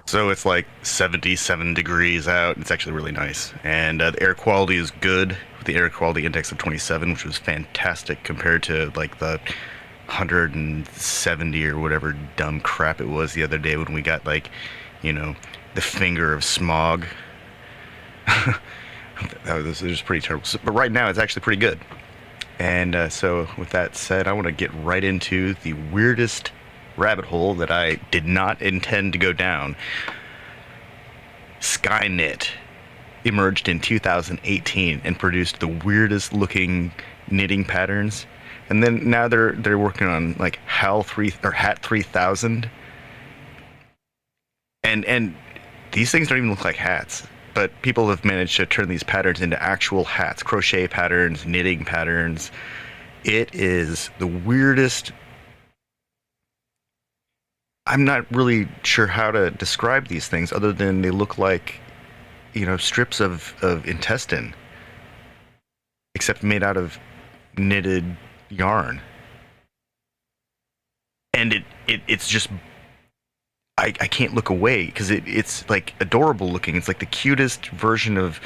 So it's like 77 degrees out. It's actually really nice. And the air quality is good, with the air quality index of 27, which was fantastic compared to like the 170 or whatever dumb crap it was the other day when we got like, you know, the finger of smog. It was pretty terrible. But right now it's actually pretty good. And so with that said, I want to get right into the weirdest rabbit hole that I did not intend to go down. Skynet emerged in 2018 and produced the weirdest looking knitting patterns, and then now they're working on like Hat 3000, and these things don't even look like hats, but people have managed to turn these patterns into actual hats, crochet patterns, knitting patterns. It is the weirdest. I'm not really sure how to describe these things other than they look like, you know, strips of intestine, except made out of knitted yarn. And it's just, I can't look away because it's like adorable looking. It's like the cutest version of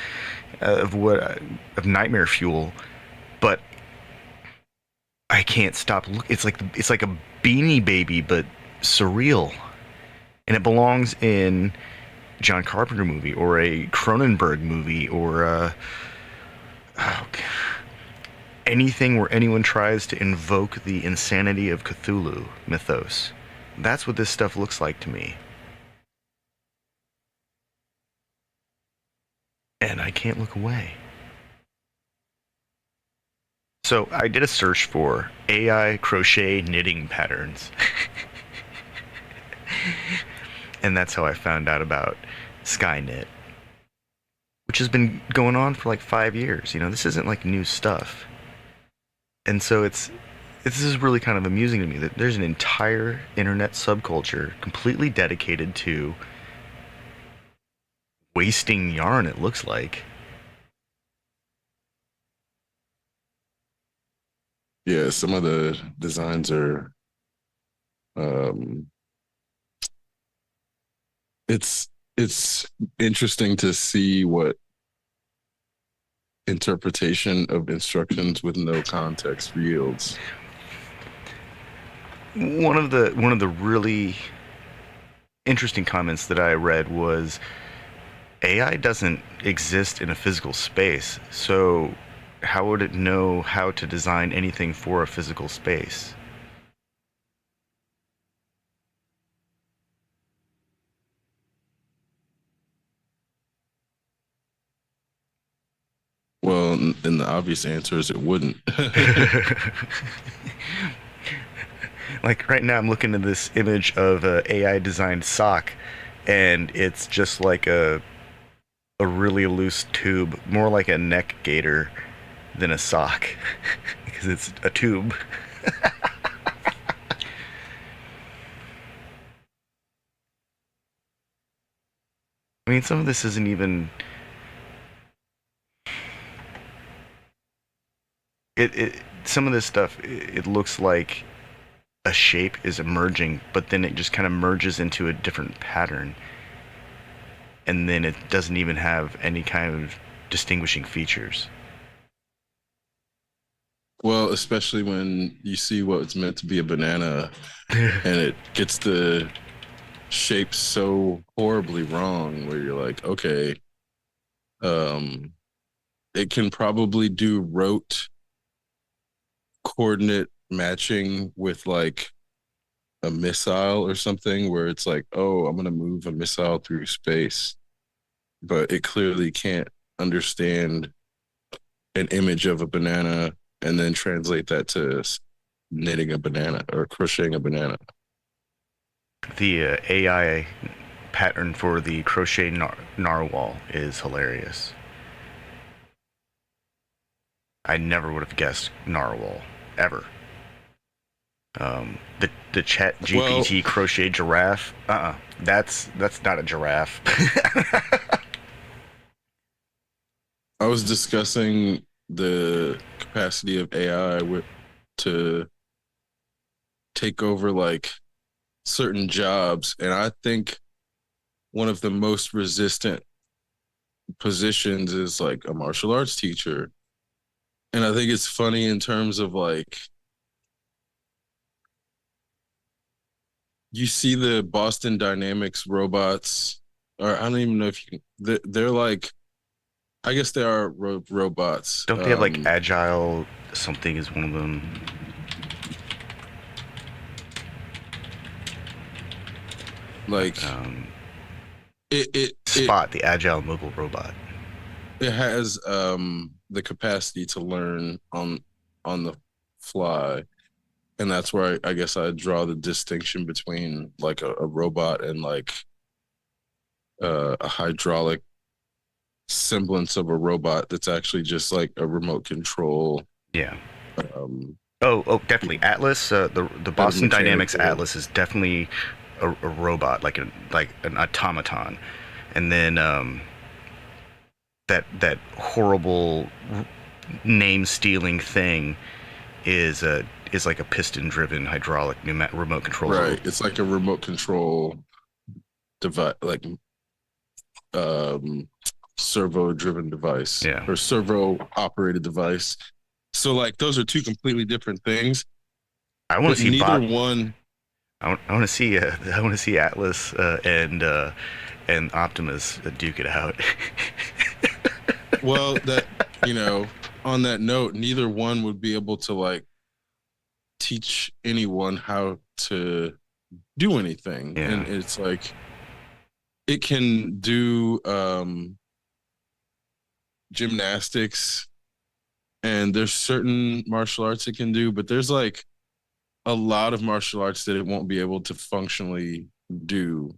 nightmare fuel, but I can't stop looking. It's like a Beanie Baby, but surreal, and it belongs in John Carpenter movie or a Cronenberg movie or anything where anyone tries to invoke the insanity of Cthulhu mythos. That's what this stuff looks like to me, and I can't look away. So I did a search for AI crochet knitting patterns. And that's how I found out about Skynet, which has been going on for like 5 years. You know, this isn't like new stuff. And so this is really kind of amusing to me that there's an entire internet subculture completely dedicated to wasting yarn, it looks like, Yeah, some of the designs are um it's it's interesting to see what interpretation of instructions with no context yields. One of the really interesting comments that I read was AI doesn't exist in a physical space, so how would it know how to design anything for a physical space? Well, and the obvious answer is it wouldn't. Like right now, I'm looking at this image of a AI designed sock, and it's just like a really loose tube, more like a neck gaiter than a sock, because it's a tube. I mean, some of this isn't even it. Some of this stuff, it looks like a shape is emerging, but then it just kind of merges into a different pattern, and then it doesn't even have any kind of distinguishing features. Well, especially when you see what's meant to be a banana and it gets the shape so horribly wrong where you're like, okay, um, it can probably do rote coordinate matching with like a missile or something where it's like, oh, I'm gonna move a missile through space, but it clearly can't understand an image of a banana and then translate that to knitting a banana or crocheting a banana. The AI pattern for the crochet narwhal is hilarious. I never would have guessed narwhal ever. The Chat Well, GPT crochet giraffe. That's not a giraffe. I was discussing the capacity of AI to take over like certain jobs, and I think one of the most resistant positions is like a martial arts teacher. And I think it's funny in terms of like you see the Boston Dynamics robots, or I don't even know if you can. They're like, I guess they are robots. Don't they have like agile? Something is one of them. Like Um, it Spot, the agile mobile robot. it has the capacity to learn on the fly, and that's where I guess I draw the distinction between like a robot and like a hydraulic semblance of a robot that's actually just like a remote control Yeah. um Oh, definitely. Atlas, the set of Boston Dynamics mechanical. Atlas is definitely a robot, like an automaton. And then that horrible name stealing thing is a is like a piston driven hydraulic remote control Right, robot. it's like a remote control device, like um servo driven device Yeah. or servo operated device. So like those are two completely different things, I want but to see neither bot. one. I want to see I want to see Atlas and Optimus duke it out. Well, that you know, on that note, neither one would be able to like teach anyone how to do anything. Yeah. And it's like it can do gymnastics and there's certain martial arts it can do, but there's like a lot of martial arts that it won't be able to functionally do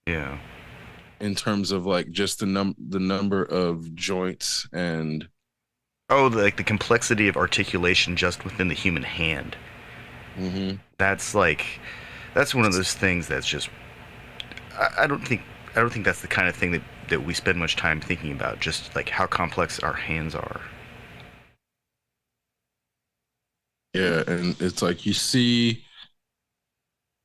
Yeah. in terms of like just the number of joints and Oh, like the complexity of articulation just within the human hand. mm-hmm. That's like that's one of those things that's just I don't think that's the kind of thing that we spend much time thinking about. Just like how complex our hands are. Yeah, and it's like you see,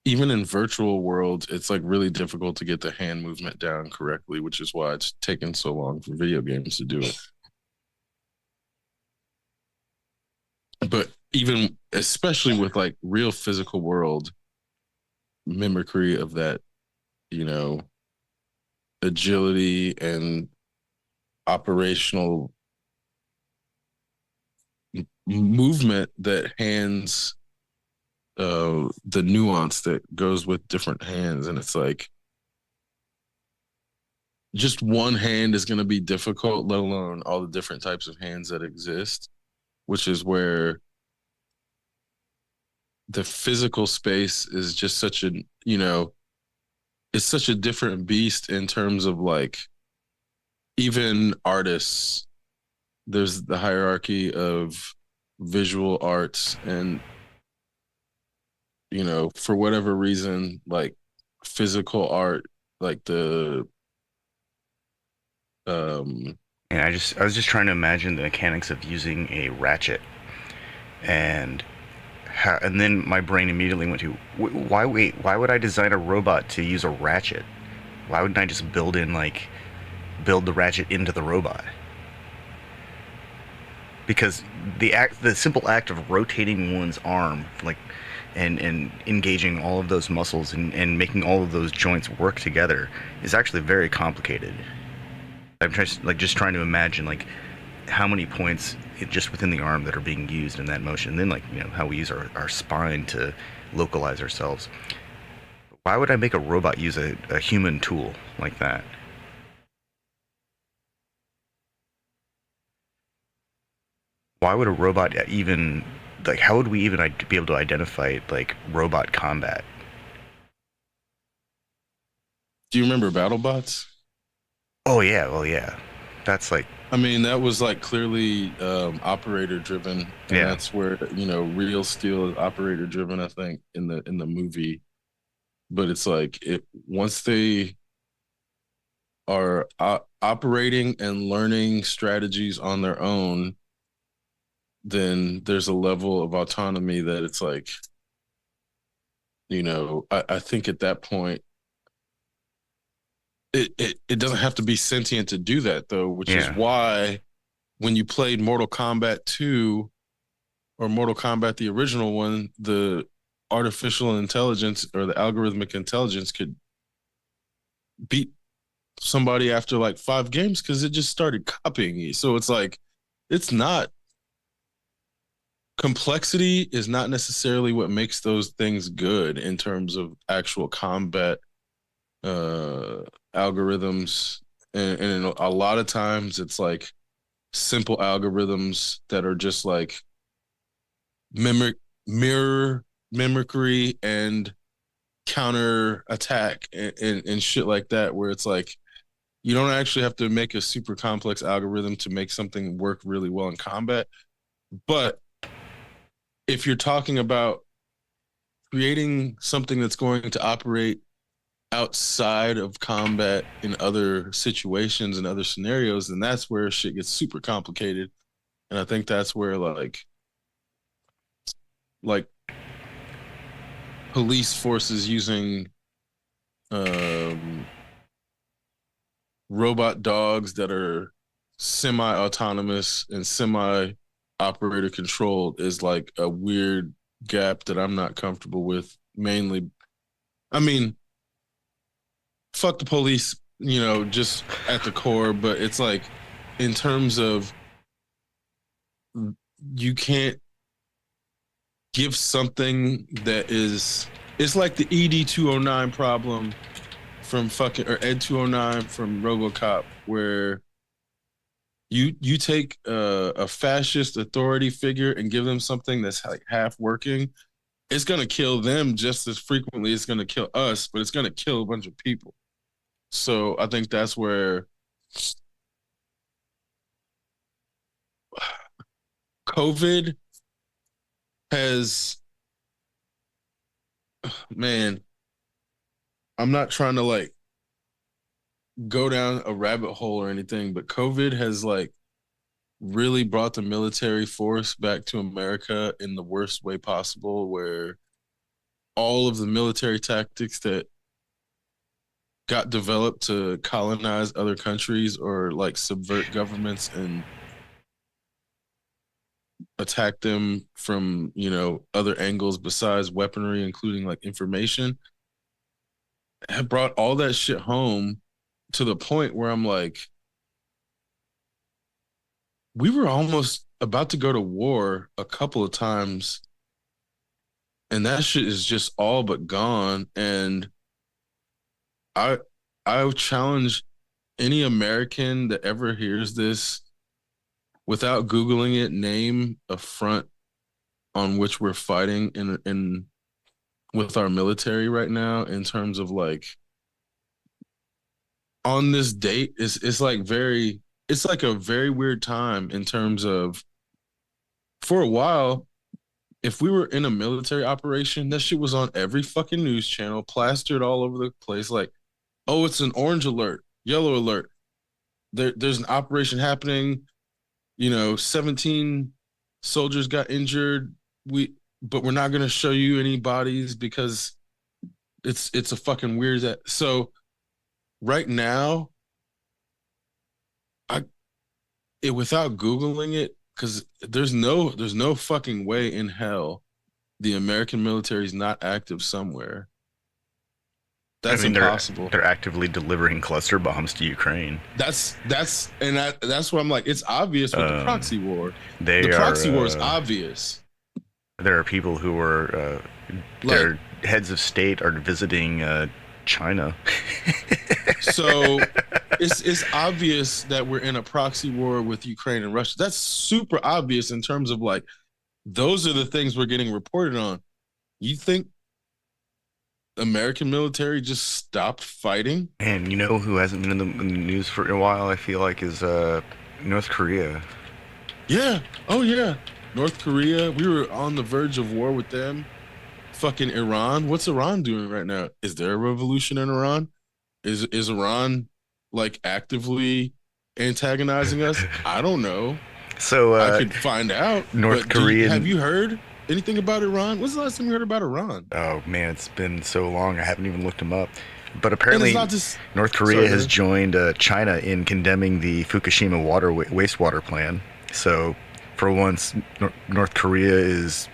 even in virtual worlds, it's like really difficult to get the hand movement down correctly, which is why it's taken so long for video games to do it. But even especially with like real physical world mimicry of that, you know, agility and operational movement that hands the nuance that goes with different hands, and it's like just one hand is going to be difficult, let alone all the different types of hands that exist, which is where the physical space is just such a, you know, it's such a different beast in terms of like even artists. There's the hierarchy of visual arts, and you know, for whatever reason, like physical art, like the um And I was just trying to imagine the mechanics of using a ratchet, and and then my brain immediately went to why wait, why would I design a robot to use a ratchet? Why wouldn't I just build the ratchet into the robot? Because the simple act of rotating one's arm, like, and engaging all of those muscles and making all of those joints work together is actually very complicated. Just trying to imagine like how many points just within the arm that are being used in that motion. And then like, you know, how we use our spine to localize ourselves. Why would I make a robot use a human tool like that? Why would a robot even, like, how would we even be able to identify like robot combat? do you remember BattleBots? Oh yeah, well yeah, that's like, I mean, that was like clearly operator driven, and yeah, that's where, you know, Real Steel is operator driven, I think, in the movie. But it's like it once they are operating and learning strategies on their own, then there's a level of autonomy that it's like, you know, I think at that point it doesn't have to be sentient to do that though, which is yeah. why when you played Mortal Kombat 2 or Mortal Kombat the original one, the artificial intelligence or the algorithmic intelligence could beat somebody after like 5 games because it just started copying you. So it's like it's not complexity is not necessarily what makes those things good in terms of actual combat uh algorithms, and a lot of times it's like simple algorithms that are just like mimic mirror mimicry and counter attack and shit like that, where it's like you don't actually have to make a super complex algorithm to make something work really well in combat. But if you're talking about creating something that's going to operate outside of combat in other situations and other scenarios, then that's where shit gets super complicated. And I think that's where like police forces using um robot dogs that are semi-autonomous and semi-operator controlled is like a weird gap that I'm not comfortable with. Mainly, I mean, fuck the police, you know, just at the core, but it's like in terms of you can't give something that is it's like the ED 209 problem from fucking or Ed 209 from RoboCop, where you take a fascist authority figure and give them something that's like half working, it's gonna kill them just as frequently it's gonna kill us, but it's gonna kill a bunch of people. So I think that's where COVID has, man, I'm not trying to like go down a rabbit hole or anything, but COVID has like really brought the military force back to America in the worst way possible, where all of the military tactics that got developed to colonize other countries or like subvert governments and attack them from, other angles besides weaponry, including like information, have brought all that shit home to the point where I'm like, we were almost about to go to war a couple of times, and that shit is just all but gone. And I I challenge any American that ever hears this, without Googling it, name a front on which we're fighting in with our military right now, in terms of like, on this date. It's like a very weird time in terms of, for a while, if we were in a military operation, that shit was on every fucking news channel, plastered all over the place. Like, oh, it's an orange alert, yellow alert. There's an operation happening. 17 soldiers got injured. But we're not gonna show you any bodies because it's a fucking weird. So right now, I without Googling it, because there's no fucking way in hell the American military is not active somewhere. I That's mean, impossible. they're actively delivering cluster bombs to Ukraine. That's why I'm like, it's obvious with the proxy war. They The are. proxy war is obvious. There are people who are Like, their heads of state are visiting China. so it's obvious that we're in a proxy war with Ukraine and Russia. That's super obvious in terms of like, those are the things we're getting reported on. You think American military just stopped fighting? And you know who hasn't been in the news for a while? I feel like is North Korea. Yeah. Oh yeah. North Korea. We were on the verge of war with them. Fucking Iran. What's Iran doing right now? Is there a revolution in Iran? Is Iran like actively antagonizing us? I don't know. So I could find out. North But Korean. have you heard anything about Iran? When's the last time you heard about Iran? Oh man, it's been so long. I haven't even looked them up. But And apparently, it's not just. North Korea Sorry, has man. joined China in condemning the Fukushima wastewater plan. So, for once, North Korea is,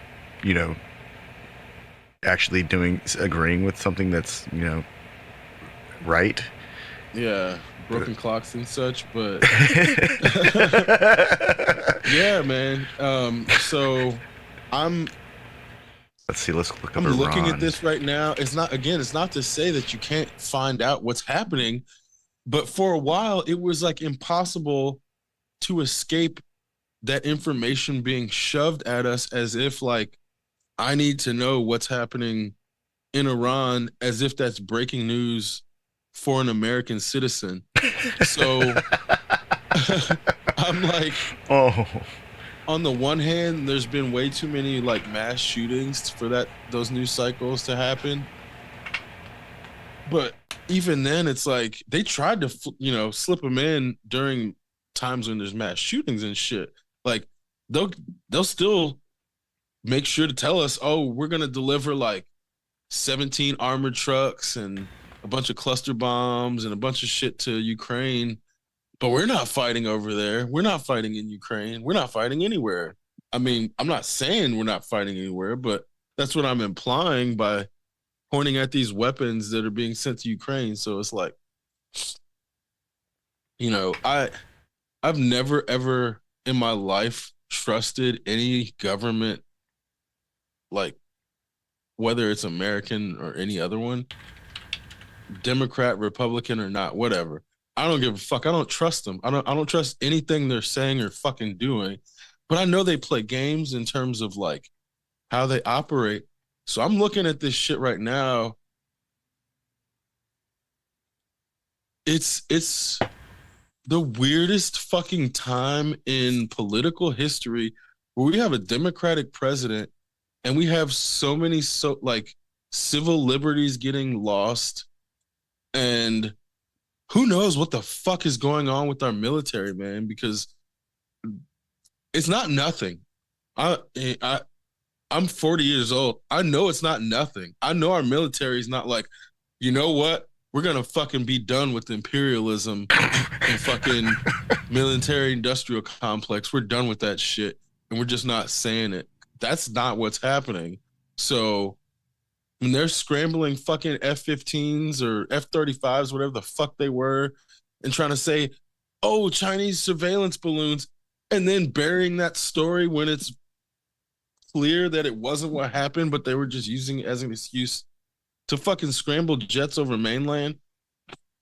you know, actually agreeing with something that's, right. Yeah, broken clocks and such, but yeah, man. So I'm Let's see. Let's look up I'm looking at Iran. this right now. It's not to say that you can't find out what's happening, but for a while it was like impossible to escape that information being shoved at us, as if like, I need to know what's happening in Iran, as if that's breaking news for an American citizen. So I'm like, Oh, on the one hand, there's been way too many like mass shootings for those news cycles to happen. But even then, it's like they tried to, slip them in during times when there's mass shootings and shit. Like, they'll still make sure to tell us, oh, we're gonna deliver like 17 armored trucks and a bunch of cluster bombs and a bunch of shit to Ukraine. But we're not fighting over there. We're not fighting in Ukraine. We're not fighting anywhere. I mean, I'm not saying we're not fighting anywhere, but that's what I'm implying by pointing at these weapons that are being sent to Ukraine. So it's like, I've never ever in my life trusted any government, like, whether it's American or any other one, Democrat, Republican or not, whatever. I don't give a fuck. I don't trust them. I don't trust anything they're saying or fucking doing. But I know they play games in terms of like how they operate. So I'm looking at this shit right now. It's the weirdest fucking time in political history, where we have a Democratic president and we have so many like civil liberties getting lost, and who knows what the fuck is going on with our military, man, because It's not nothing. I I I'm 40 years old. I know it's not nothing. I know our military is not like, you know what? We're gonna fucking be done with imperialism and fucking military industrial complex. We're done with that shit. And we're just not saying it. That's not what's happening. So when they're scrambling fucking F-15s or F-35s, whatever the fuck they were, and trying to say, oh, Chinese surveillance balloons, and then burying that story when it's clear that it wasn't what happened, but they were just using it as an excuse to fucking scramble jets over mainland.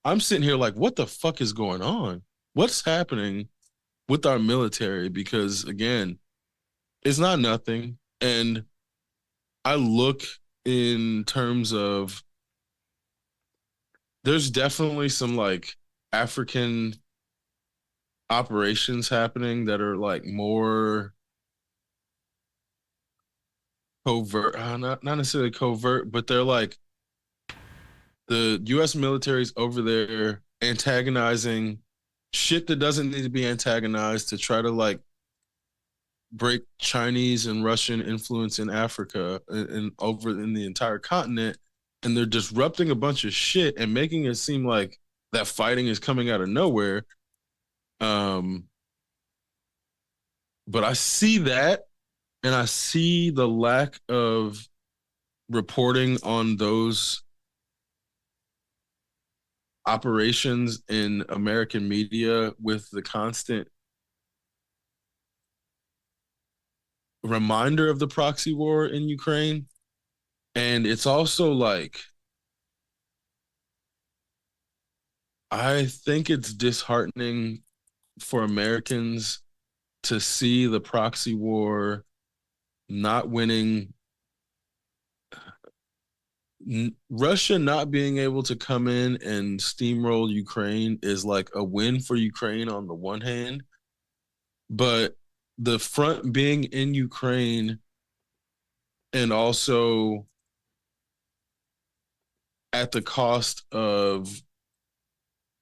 I'm sitting here like, what the fuck is going on? What's happening with our military? Because again, it's not nothing. And I look in terms of there's definitely some like African operations happening that are like more covert, not necessarily covert, but they're like the US military's over there antagonizing shit that doesn't need to be antagonized to try to like break Chinese and Russian influence in Africa and over in the entire continent. And they're disrupting a bunch of shit and making it seem like that fighting is coming out of nowhere. Um, but I see that, and I see the lack of reporting on those operations in American media with the constant reminder of the proxy war in Ukraine. And it's also like, I think it's disheartening for Americans to see the proxy war not winning. Russia not being able to come in and steamroll Ukraine is like a win for Ukraine on the one hand, but the front being in Ukraine and also at the cost of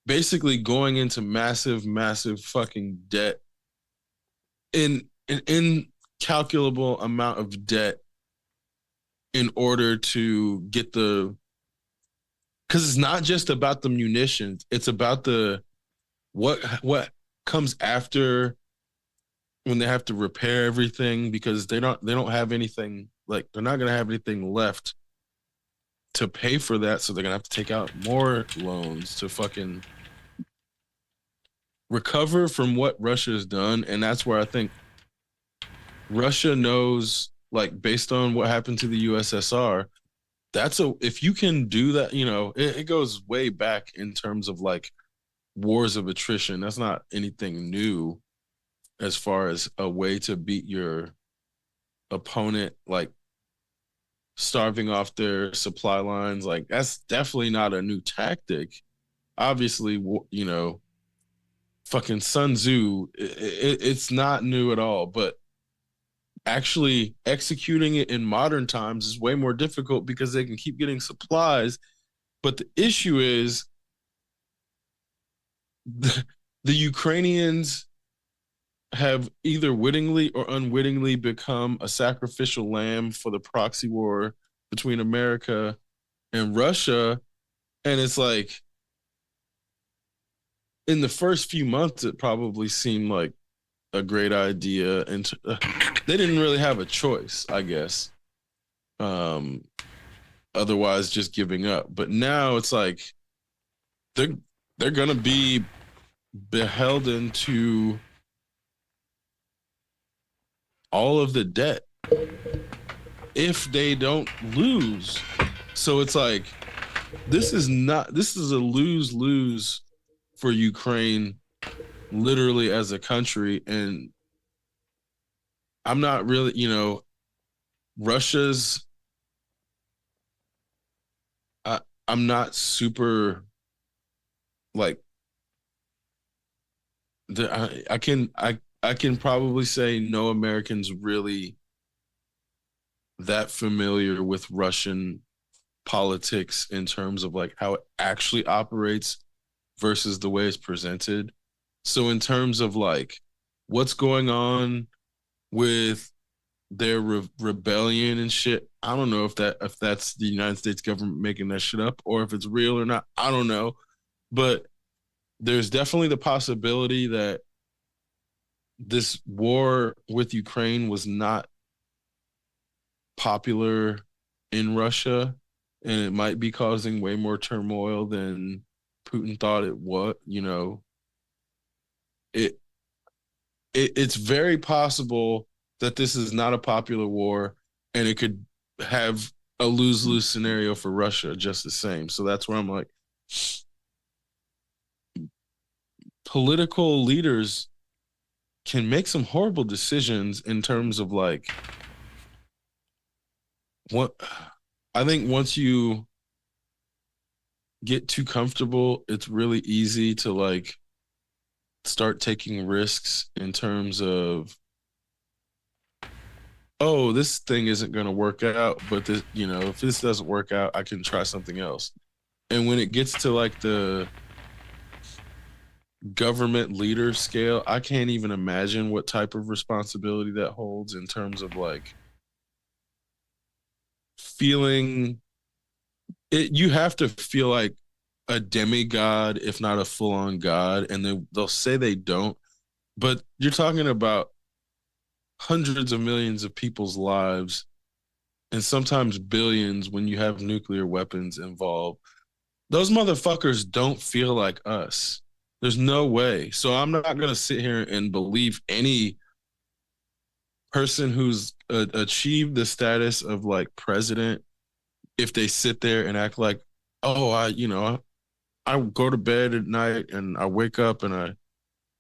basically going into massive, massive fucking debt in an incalculable amount of debt in order to get the, because it's not just about the munitions, it's about the what comes after when they have to repair everything, because they don't have anything, like they're not going to have anything left to pay for that, so they're going to have to take out more loans to fucking recover from what Russia has done. And that's where I think Russia knows, like based on what happened to the USSR, if you can do that, it goes way back in terms of like wars of attrition. That's not anything new as far as a way to beat your opponent, like starving off their supply lines. Like that's definitely not a new tactic. Obviously, fucking Sun Tzu, it's not new at all, but actually executing it in modern times is way more difficult because they can keep getting supplies. But the issue is the Ukrainians have either wittingly or unwittingly become a sacrificial lamb for the proxy war between America and Russia. And it's like, in the first few months, it probably seemed like a great idea. And they didn't really have a choice, I guess. Otherwise, just giving up. But now it's like they're gonna be beholden to all of the debt if they don't lose. So it's like this is a lose-lose for Ukraine, literally as a country. And I'm not really, Russia's, I'm not super like I can probably say no Americans really that familiar with Russian politics in terms of like how it actually operates versus the way it's presented. So in terms of like what's going on with their rebellion and shit. I don't know if that's the United States government making that shit up or if it's real or not. I don't know, but there's definitely the possibility that this war with Ukraine was not popular in Russia, and it might be causing way more turmoil than Putin thought it was. It, it's very possible that this is not a popular war, and it could have a lose-lose scenario for Russia just the same. So that's where I'm like, political leaders can make some horrible decisions in terms of like what I think once you get too comfortable, it's really easy to like start taking risks in terms of, oh, this thing isn't going to work out, but this, if this doesn't work out, I can try something else. And when it gets to like the government leader scale, I can't even imagine what type of responsibility that holds in terms of like feeling it. You have to feel like a demigod, if not a full-on god, and they'll say they don't, but you're talking about hundreds of millions of people's lives and sometimes billions when you have nuclear weapons involved. Those motherfuckers don't feel like us. There's no way. So I'm not going to sit here and believe any person who's achieved the status of like president if they sit there and act like, oh, I go to bed at night and I wake up and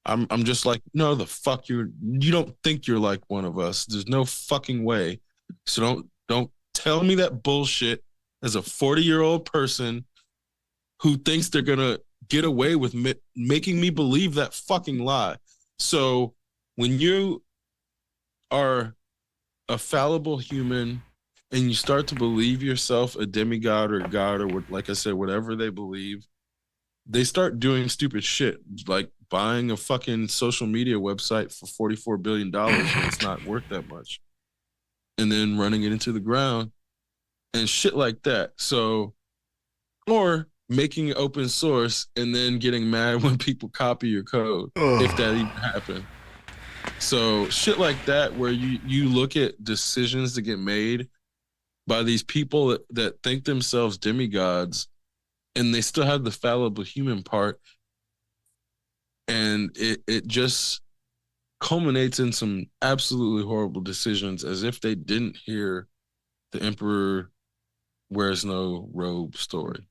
I'm just like, no, the fuck you don't think you're like one of us. There's no fucking way. So don't tell me that bullshit as a 40-year-old person who thinks they're gonna get away with making me believe that fucking lie. So when you are a fallible human and you start to believe yourself a demigod or god or what, like I said, whatever they believe, they start doing stupid shit like buying a fucking social media website for $44 billion when it's not worth that much and then running it into the ground and shit like that. So, or making it open source and then getting mad when people copy your code, if that even happened. So shit like that, where you look at decisions that get made by these people that think themselves demigods and they still have the fallible human part, and it just culminates in some absolutely horrible decisions as if they didn't hear the emperor wears no robe story.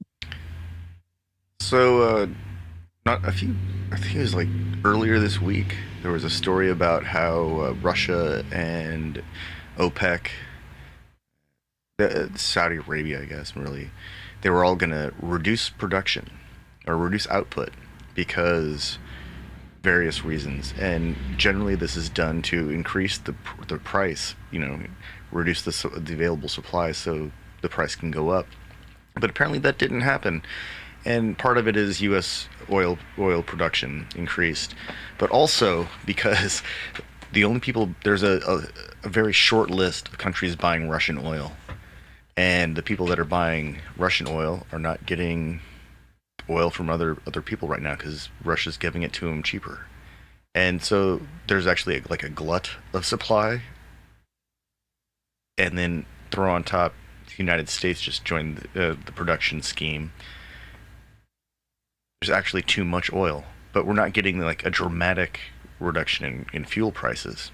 So, not a few, I think it was like earlier this week, there was a story about how Russia and OPEC, Saudi Arabia, I guess, really, they were all going to reduce production or reduce output because various reasons, and generally this is done to increase the price, reduce the available supply so the price can go up. But apparently that didn't happen, and part of it is U.S. oil production increased, but also because there's a very short list of countries buying Russian oil, and the people that are buying Russian oil are not getting oil from other people right now because Russia's giving it to them cheaper, and so there's actually like a glut of supply, and then throw on top the United States just joined the production scheme. There's actually too much oil, but we're not getting like a dramatic reduction in fuel prices.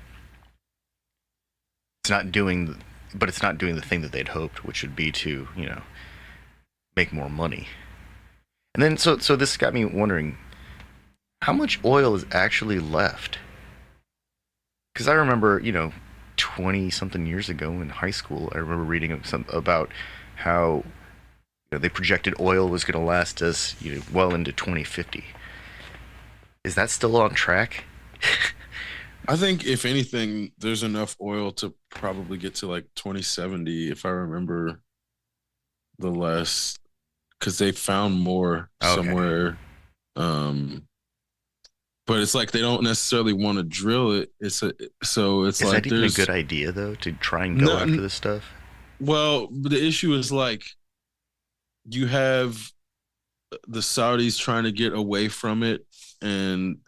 It's not doing, but it's not doing the thing that they'd hoped, which would be to make more money. And then so this got me wondering, how much oil is actually left? Because I remember 20 something years ago in high school, I remember reading about how they projected oil was going to last us well into 2050. Is that still on track? I think if anything, there's enough oil to probably get to like 2070, if I remember the last, because they found more Okay. somewhere. Um, but it's like they don't necessarily want to drill it. So it's Is that like even a good there's idea though to try and go no. after this stuff? Well, the issue is like you have the Saudis trying to get away from it, and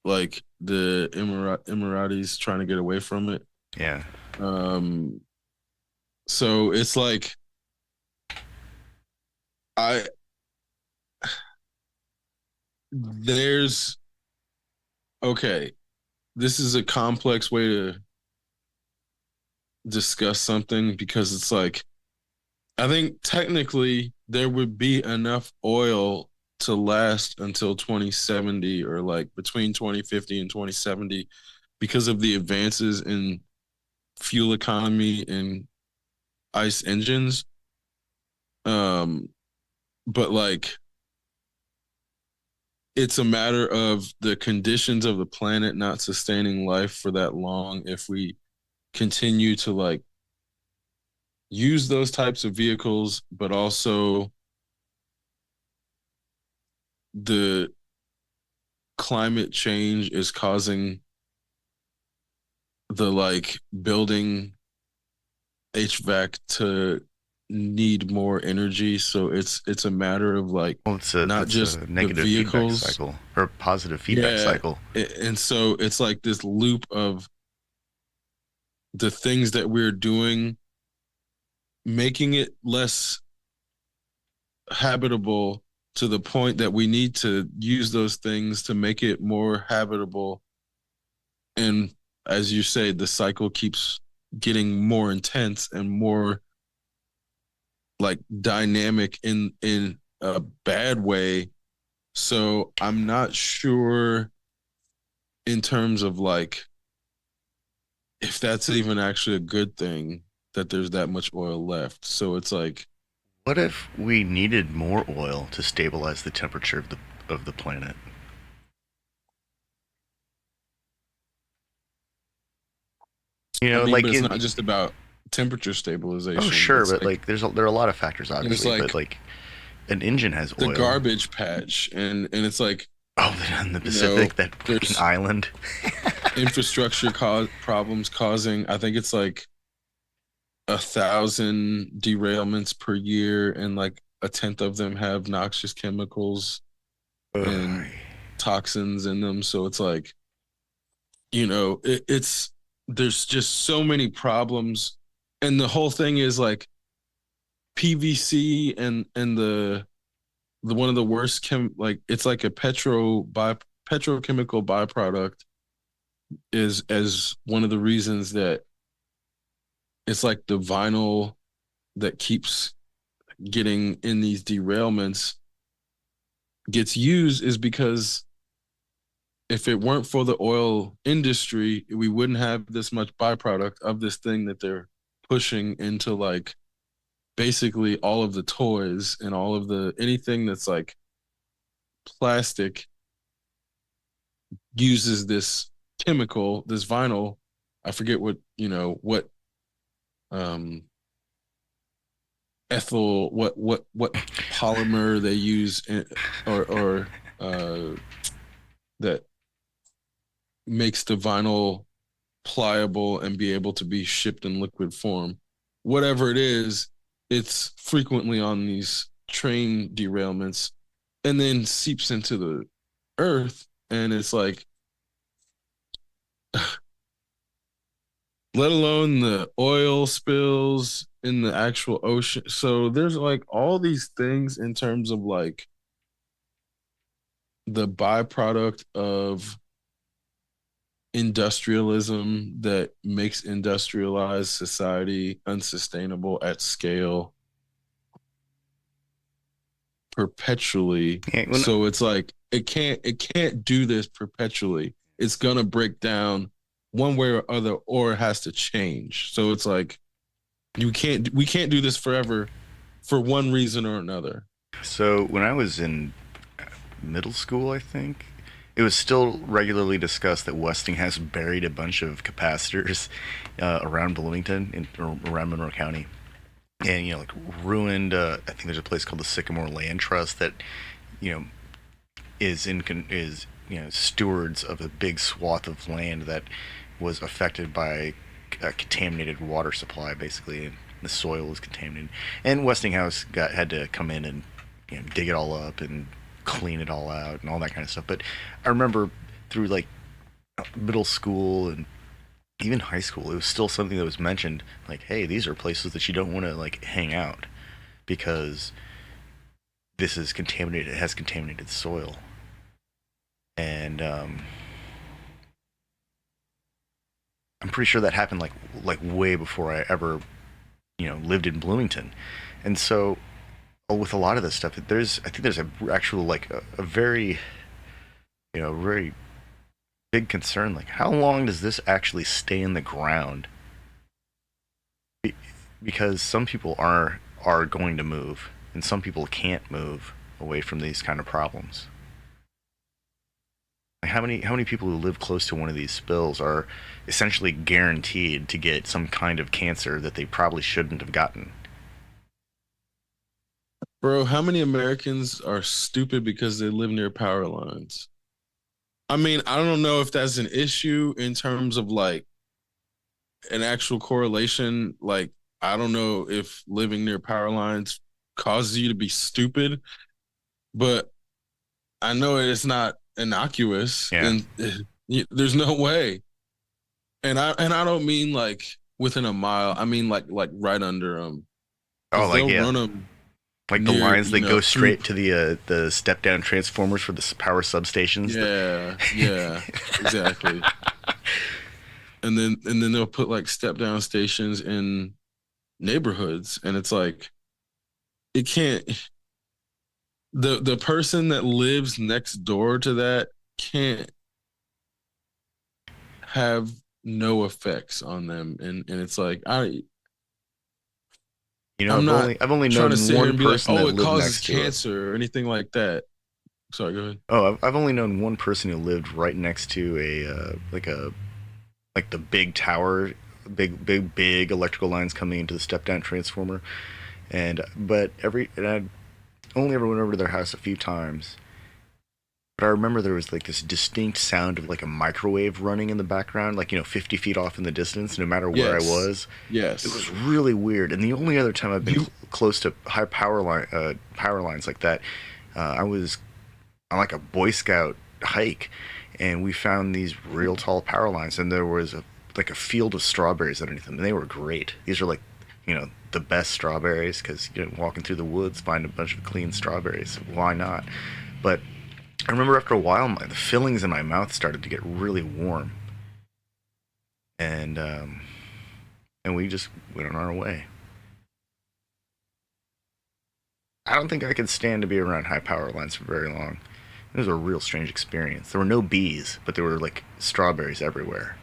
like the Emiratis trying to get away from it. Yeah. Um, so it's like I there's okay. This is a complex way to discuss something because it's like I think technically there would be enough oil to last until 2070 or like between 2050 and 2070 because of the advances in fuel economy and ICE engines. Um, but like it's a matter of the conditions of the planet not sustaining life for that long if we continue to like use those types of vehicles, but also the climate change is causing the like building HVAC to need more energy. So it's a matter of like Well, not that's just a the negative feedback vehicles. cycle or positive feedback Yeah. cycle. And so it's like this loop of the things that we're doing, making it less habitable to the point that we need to use those things to make it more habitable. And as you say, the cycle keeps getting more intense and more like dynamic in a bad way. So I'm not sure in terms of like if that's even actually a good thing that there's that much oil left. So it's like What if we needed more oil to stabilize the temperature of the planet? You I know, mean, but like it's in not just about temperature oh stabilization. sure, It's but like like there are a lot of factors there's obviously, but like like an engine has the oil. garbage patch and it's like, Oh, in the you know, Pacific, that fucking there's island. infrastructure problems causing I think it's like 1,000 derailments per year and like a tenth of them have noxious chemicals Ugh. and toxins in them. So it's like, it's there's just so many problems. And the whole thing is like PVC and the one of the worst like it's like a petrochemical byproduct is as one of the reasons that it's like the vinyl that keeps getting in these derailments gets used is because if it weren't for the oil industry, we wouldn't have this much byproduct of this thing that they're pushing into like basically all of the toys and all of the anything that's like plastic uses this chemical, this vinyl. I forget what um ethyl what polymer they use or that makes the vinyl pliable and be able to be shipped in liquid form. Whatever it is, it's frequently on these train derailments and then seeps into the earth. And it's like, let alone the oil spills in the actual ocean. So there's like all these things in terms of like the byproduct of industrialism that makes industrialized society unsustainable at scale perpetually. Yeah, So it's like it can't do this perpetually. It's gonna break down one way or other, or it has to change. So it's like we can't do this forever for one reason or another. so when I was in middle school, I think it was still regularly discussed that Westinghouse buried a bunch of capacitors around Bloomington or around Monroe County, and like ruined. I think there's a place called the Sycamore Land Trust that you know is stewards of a big swath of land that was affected by a contaminated water supply, basically, and the soil was contaminated. And Westinghouse had to come in and dig it all up and clean it all out and all that kind of stuff. But I remember through like middle school and even high school, it was still something that was mentioned. Like, hey, these are places that you don't want to like hang out because this is contaminated. It has contaminated soil, and I'm pretty sure that happened like way before I ever lived in Bloomington, and so with a lot of this stuff, I think there's a actual like a very very big concern. Like, how long does this actually stay in the ground? Because some people are going to move, and some people can't move away from these kind of problems. Like, how many people who live close to one of these spills are essentially guaranteed to get some kind of cancer that they probably shouldn't have gotten? Bro, how many Americans are stupid because they live near power lines? I mean, I don't know if that's an issue in terms of like an actual correlation. Like, I don't know if living near power lines causes you to be stupid, but I know it's not innocuous, Yeah. and there's no way. And I don't mean like within a mile. I mean like right under them, Oh, because like, they'll yeah, run them like the near, lines that go through. straight to the step down transformers for the power substations. Yeah, yeah, exactly. And then they'll put like step down stations in neighborhoods, and it's like it can't. The person that lives next door to that can't have no effects on them, and it's like I'm not I've only trying to known sit here one and be like, person oh, that it lived causes next to it. cancer or anything like that. Sorry, go ahead. Oh, I've only known one person who lived right next to like the big tower, big electrical lines coming into the step down transformer, and I only ever went over to their house a few times. But I remember there was like this distinct sound of like a microwave running in the background, like 50 feet off in the distance, no matter where I Yes, was. It was yes. really weird. And the only other time I've been You close to high power lines like that, I was on like a Boy Scout hike, and we found these real tall power lines, and there was like a field of strawberries underneath them, and they were great. These are like, the best strawberries because walking through the woods, find a bunch of clean strawberries. Why not? But I remember after a while, the fillings in my mouth started to get really warm, and we just went on our way. I don't think I could stand to be around high power lines for very long. It was a real strange experience. There were no bees, but there were like strawberries everywhere.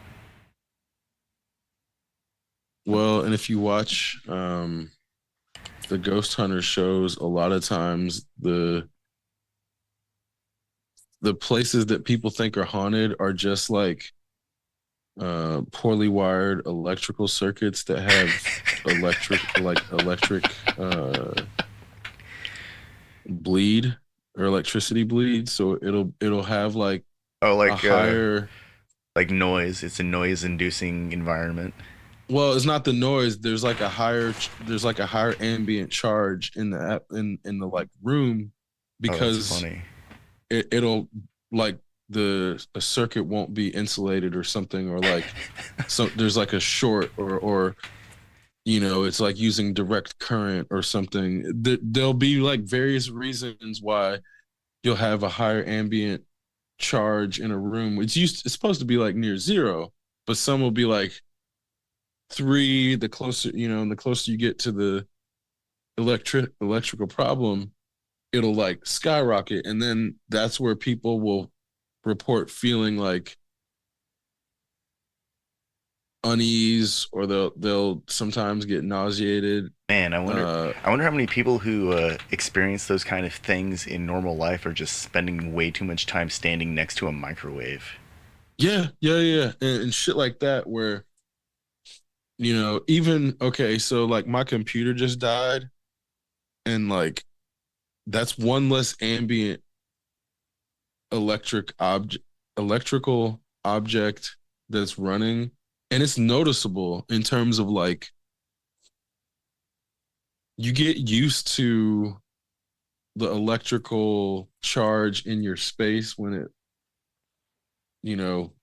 well, and if you watch the ghost hunter shows, a lot of times the places that people think are haunted are just like poorly wired electrical circuits that have electric bleed or electricity bleed, so it'll have like Oh, a higher. like noise. It's a noise-inducing environment. Well, it's not the noise. There's like a higher ambient charge in the like room, Oh, that's because funny. it'll like the circuit won't be insulated or something, or like so there's like a short, or it's like using direct current or something. There'll be like various reasons why you'll have a higher ambient charge in a room. It's supposed to be like near zero, but some will be like three. The closer you get to the electrical problem, it'll like skyrocket, and then that's where people will report feeling like unease, or they'll sometimes get nauseated. Man, I wonder. uh I wonder how many people who experience those kind of things in normal life are just spending way too much time standing next to a microwave. yeah, yeah, yeah, and shit like that, where even okay, so like my computer just died, and like that's one less ambient electric object electrical object that's running, and it's noticeable in terms of like you get used to the electrical charge in your space when it, you know,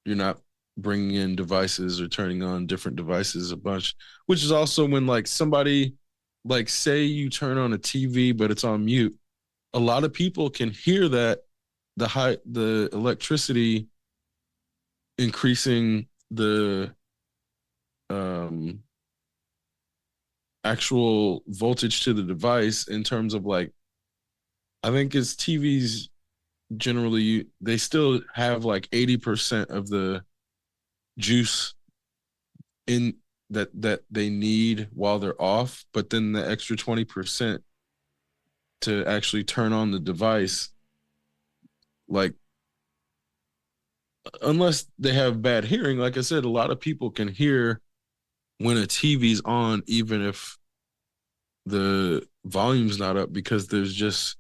you're not bringing in devices or turning on different devices a bunch, which is also when like somebody, like say you turn on a TV but it's on mute, a lot of people can hear that the electricity increasing the um actual voltage to the device in terms of like, I think it's TVs generally they still have like 80% of the juice in that they need while they're off, but then the extra 20% to actually turn on the device, like unless they have bad hearing, like I said, a lot of people can hear when a TV's on even if the volume's not up because there's just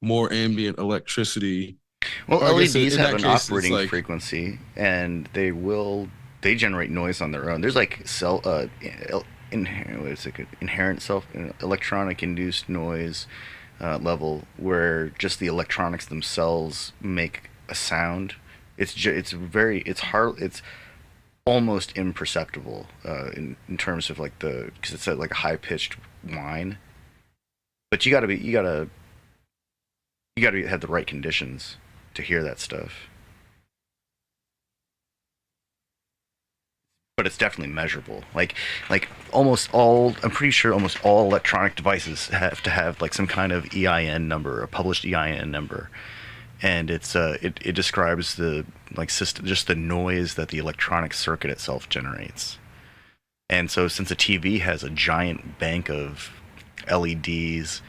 more ambient electricity. Well, Or I guess LEDs in have that an case it's operating like frequency, and they generate noise on their own. There's like what is it? Inherent self electronic induced noise level where just the electronics themselves make a sound. It's hard, it's almost imperceptible in terms of like the because it's like a high pitched whine. But you gotta have the right conditions to hear that stuff. But it's definitely measurable. Like almost all, I'm pretty sure almost all electronic devices have to have like some kind of EIN number, a published EIN number, and it describes the like system, just the noise that the electronic circuit itself generates. And so since a TV has a giant bank of LEDs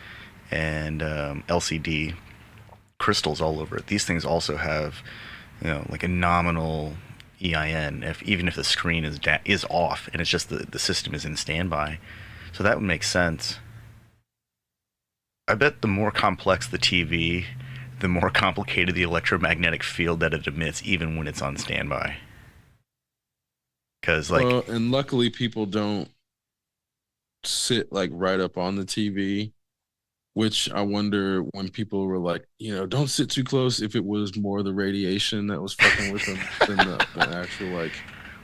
and LCD crystals all over it, these things also have, like a nominal EIN, if even if the screen is off and it's just the system is in standby. So that would make sense. I bet the more complex the TV, the more complicated the electromagnetic field that it emits, even when it's on standby. Because like, well, and luckily people don't sit like right up on the TV, which I wonder when people were like, don't sit too close, if it was more the radiation that was fucking with them than the actual like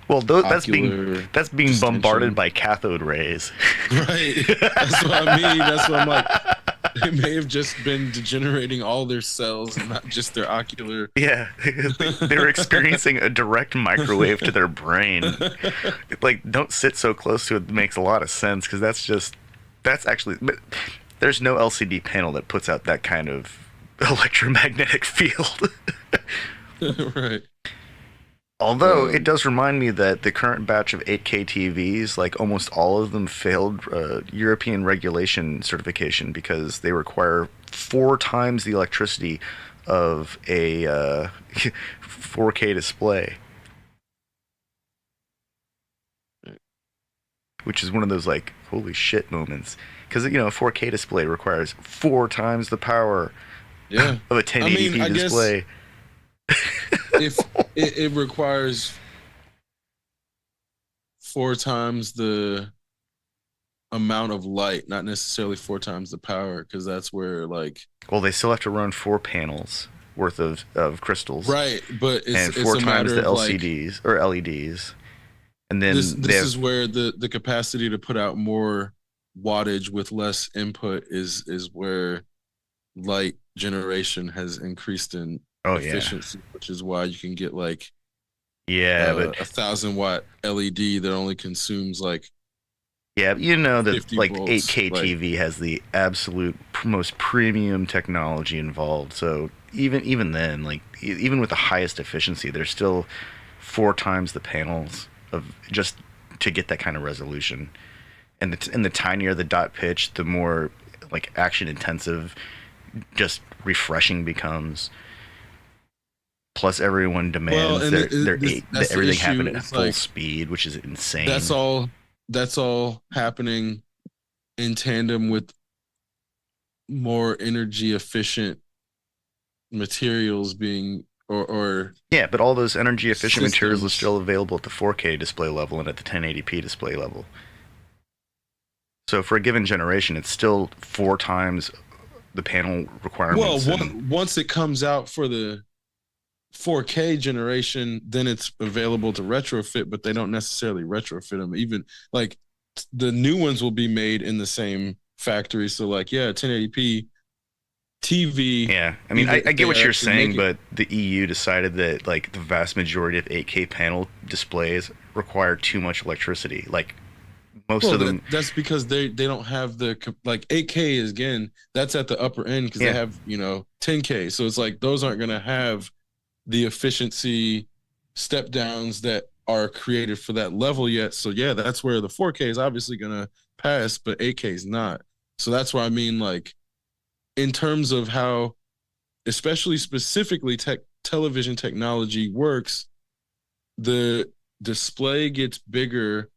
well, ocular that's being bombarded distension. by cathode rays. Right. That's what I mean. That's what I'm like. They may have just been degenerating all their cells and not just their ocular. Yeah, they're experiencing a direct microwave to their brain. Like, don't sit so close to it makes a lot of sense because that's actually. But there's no LCD panel that puts out that kind of electromagnetic field. Right. Although it does remind me that the current batch of 8K TVs, like almost all of them, failed European regulation certification because they require 4 times the electricity of a 4K display, which is one of those like holy shit moments. Because a 4K display requires 4 times the power Yeah. of a 1080p I display. If it requires 4 times the amount of light, not necessarily 4 times the power, because that's where like Well, they still have to run 4 panels worth of crystals, right, but and it's four a times matter the of like LCDs or LEDs, and then they this have is where the capacity to put out more wattage with less input is where light generation has increased in oh yeah, efficiency, which is why you can get like yeah, but 1,000 watt LED that only consumes like yeah, that 50 like volts. 8K Like, TV has the absolute most premium technology involved. So even then, like even with the highest efficiency, there's still 4 times the panels of just to get that kind of resolution. And the tinier the dot pitch, the more like action intensive, just refreshing becomes. Plus, everyone well, demands and that that's the everything issue. happen at It's full like speed, which is insane. that's all happening in tandem with more energy efficient materials being or Yeah, but all those energy efficient materials are systems. still available at the 4K display level and at the 1080p display level. So for a given generation, it's still 4 times the panel Well, requirements. And once it comes out for the 4K generation, then it's available to retrofit, but they don't necessarily retrofit them. Even like the new ones will be made in the same factory. So like, yeah, 1080p TV, yeah, I mean, even I if get they what are you're actually saying, making. but the EU decided that like the vast majority of 8K panel displays require too much electricity. Like most Well, of them, that's because they don't have the like 8K is again that's at the upper end because they yeah. have 10K. So it's like those aren't gonna have the efficiency step downs that are created for that level yet. So yeah, that's where the 4K is obviously gonna pass, but 8K is not. So that's why I mean like in terms of how, especially specifically television technology works, the display gets bigger,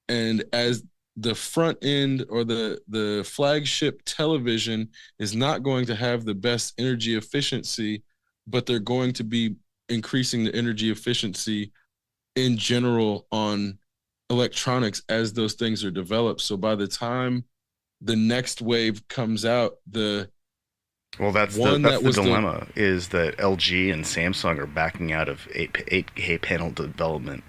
and as the front end or the flagship television is not going to have the best energy efficiency, but they're going to be increasing the energy efficiency in general on electronics as those things are developed. So by the time the next wave comes out, the Well, one that's that the was the dilemma is that LG and Samsung are backing out of 8K panel development.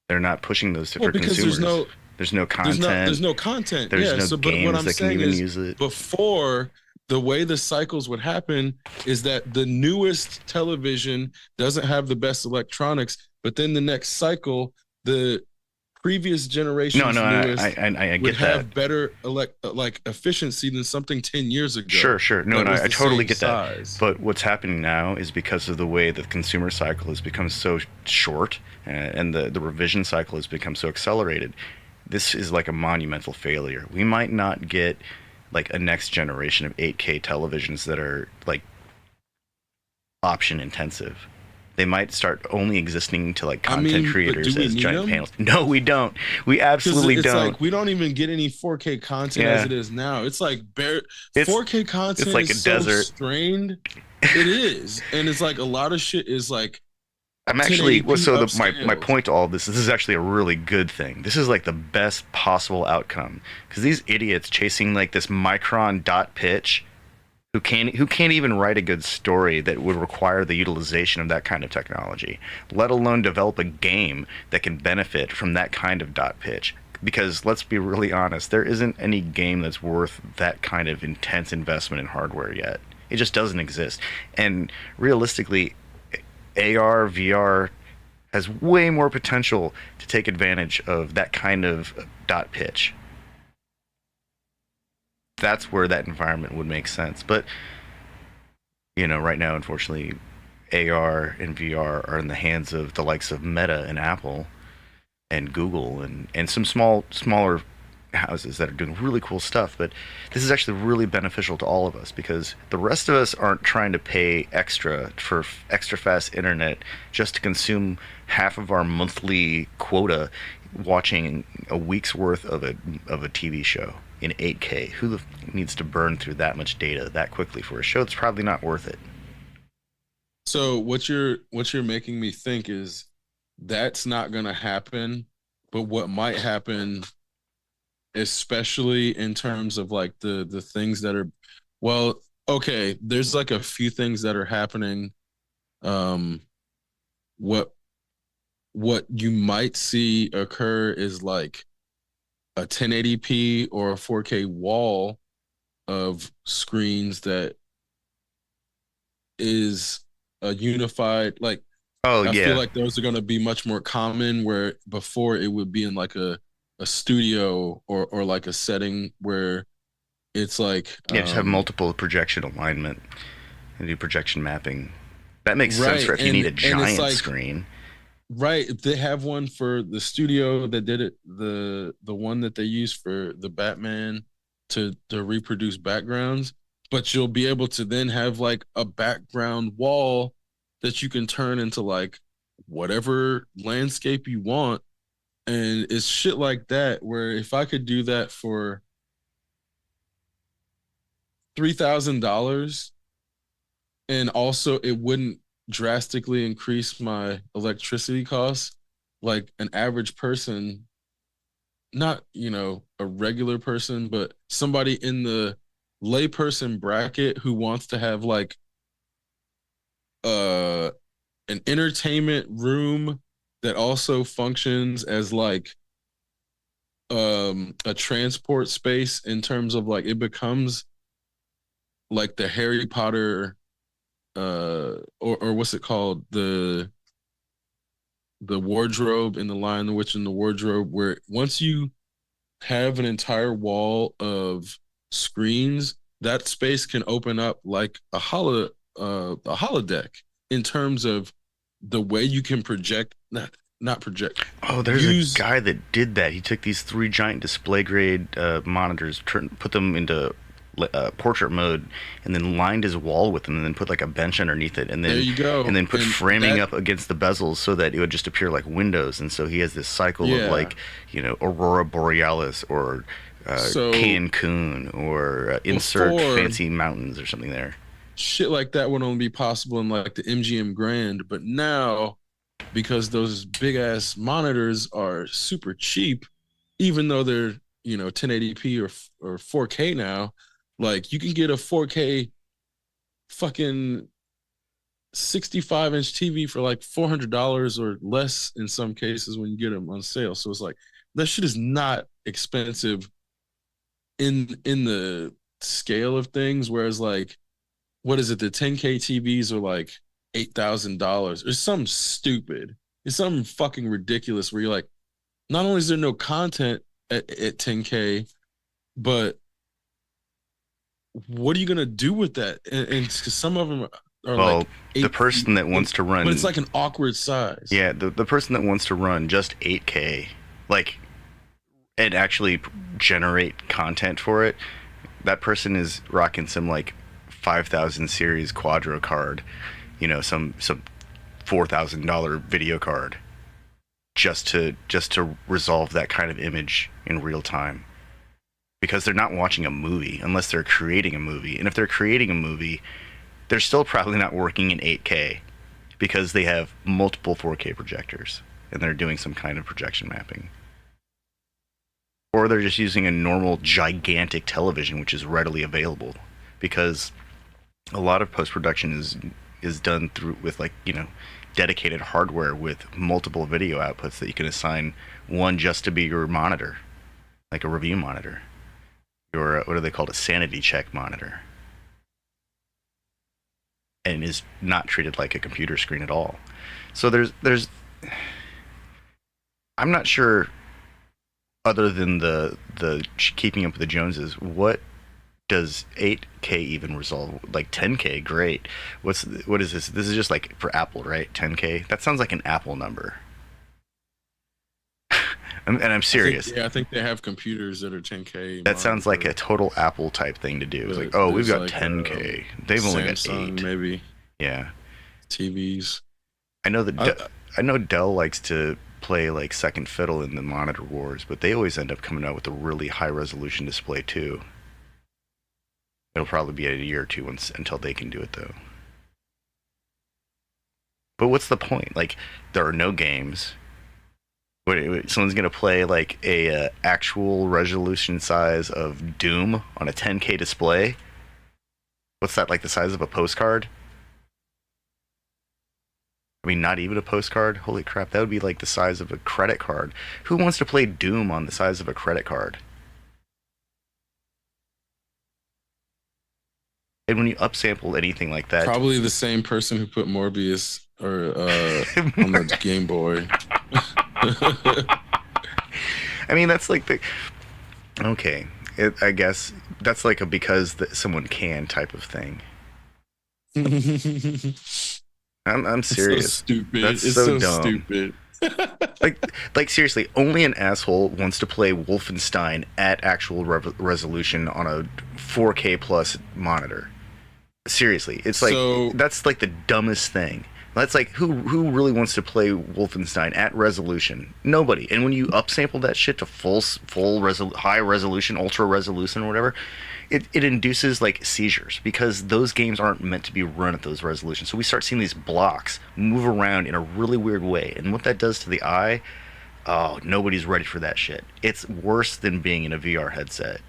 They're not pushing those well for because consumers. There's no there's content. no content. There's Yeah. no So but what games I'm that can saying even is use it. before, the way the cycles would happen is that the newest television doesn't have the best electronics, but then the next cycle, the previous No, generation's no, newest I would get that. have better like efficiency than something 10 years Sure, ago sure. No, that no, was I the totally same get that. size. But what's happening now is because of the way the consumer cycle has become so short and the revision cycle has become so accelerated. This is like a monumental failure. We might not get like a next generation of 8K televisions that are like option intensive. They might start only existing to like I content mean, but do creators we as need giant them? panels. No, we don't. We Because absolutely it's don't. like we don't even get any 4K content as Yeah. it is now. It's like bare It's 4K it's content like a is so desert. strained. It is. And it's like a lot of shit is like I'm actually well, 1080p so my upscaled. point to all this is actually a really good thing. This is like the best possible outcome because these idiots chasing like this micron dot pitch who can't even write a good story that would require the utilization of that kind of technology, let alone develop a game that can benefit from that kind of dot pitch. Because let's be really honest, there isn't any game that's worth that kind of intense investment in hardware yet. It just doesn't exist. And realistically, AR, VR has way more potential to take advantage of that kind of dot pitch. That's where that environment would make sense. But, right now, unfortunately, AR and VR are in the hands of the likes of Meta and Apple and Google and some smaller houses that are doing really cool stuff. But this is actually really beneficial to all of us because the rest of us aren't trying to pay extra for extra fast internet just to consume half of our monthly quota watching a week's worth of a TV show in 8K. Who needs to burn through that much data that quickly for a show that's probably not worth it? So what you're making me think is that's not gonna happen. But what might happen, especially in terms of like the things that are, well, okay, there's like a few things that are happening. Um what what you might see occur is like a 1080p or a 4K wall of screens that is a unified, like Oh I feel yeah, like those are going to be much more common where before it would be in like a studio or like a setting where it's like yeah. Just have multiple projection alignment and do projection mapping. That makes sense for right, if you need a and it's giant like screen. right, they have one for the studio that did it, the one that they use for the Batman to reproduce backgrounds, but you'll be able to then have like a background wall that you can turn into like whatever landscape you want. And it's shit like that where if I could do that for $3,000, and also it wouldn't drastically increase my electricity costs. Like an average person, not a regular person, but somebody in the layperson bracket who wants to have like uh an entertainment room that also functions as like a transport space in terms of like it becomes like the Harry Potter or what's it called, the wardrobe in the Lion, the Witch, and the Wardrobe, where once you have an entire wall of screens, that space can open up like a holodeck in terms of the way you can project, not project, Oh, there's a use. guy that did that. He took these three giant display grade monitors, put them into portrait mode, and then lined his wall with them, and then put like a bench underneath it, There you and go, then put and framing that, up against the bezels so that it would just appear like windows. And so he has this cycle of yeah. like, Aurora Borealis or So Cancun or insert before, fancy mountains or something there. shit like that would only be possible in like the MGM Grand, but now because those big ass monitors are super cheap, even though they're 1080p or 4K now, like you can get a 4K fucking 65-inch TV for like $400 or less in some cases when you get them on sale. So it's like that shit is not expensive in the scale of things. Whereas like, what is it? The 10K TVs are like $8,000 or something stupid. It's something fucking ridiculous where you're like, not only is there no content at 10K, but what are you gonna do with that? And some of them are Well, like the eight, person that wants to but it's run, like an awkward size. yeah, the person that wants to run just 8K, like, and actually generate content for it, that person is rocking some like 5,000 series quadro card, some $4,000 video card, just to resolve that kind of image in real time. Because they're not watching a movie unless they're creating a movie. And if they're creating a movie, they're still probably not working in 8K because they have multiple 4K projectors and they're doing some kind of projection mapping. Or they're just using a normal gigantic television which is readily available, because a lot of post-production is done through with like, dedicated hardware with multiple video outputs that you can assign one just to be your monitor, like a review monitor. Or what are they called? A sanity check monitor. And is not treated like a computer screen at all. So there's I'm not sure, other than the keeping up with the Joneses, what does 8K even resolve? Like 10K, great. What is this? This is just like for Apple, right? 10K. That sounds like an Apple number. And I'm serious. I think they have computers that are 10K. That sounds like a monitor, total Apple type thing to do. It's like, but oh, we've there's got like 10K. They've only got Samsung 8. maybe Yeah. TVs. I know that I, I know Dell likes to play like second fiddle in the monitor wars, but they always end up coming out with a really high resolution display too. It'll probably be a year or two until they can do it though. But what's the point? Like, there are no games. Someone's gonna play like a actual resolution size of Doom on a 10K display? What's that, like the size of a postcard? I mean, not even a postcard? Holy crap, that would be like the size of a credit card. Who wants to play Doom on the size of a credit card? And when you upsample anything like that, probably the same person who put Morbius or on the Game Boy. I mean, that's like the okay. I guess that's like a because that someone can type of thing. I'm It's so serious. stupid. That's It's so so dumb. stupid. Like seriously, only an asshole wants to play Wolfenstein at actual resolution on a 4K plus monitor. Seriously, it's like So that's like the dumbest thing. That's like who really wants to play Wolfenstein at resolution? Nobody. And when you upsample that shit to high resolution, ultra resolution, or whatever, it induces like seizures because those games aren't meant to be run at those resolutions. So we start seeing these blocks move around in a really weird way, and what that does to the eye, oh, nobody's ready for that shit. It's worse than being in a VR headset.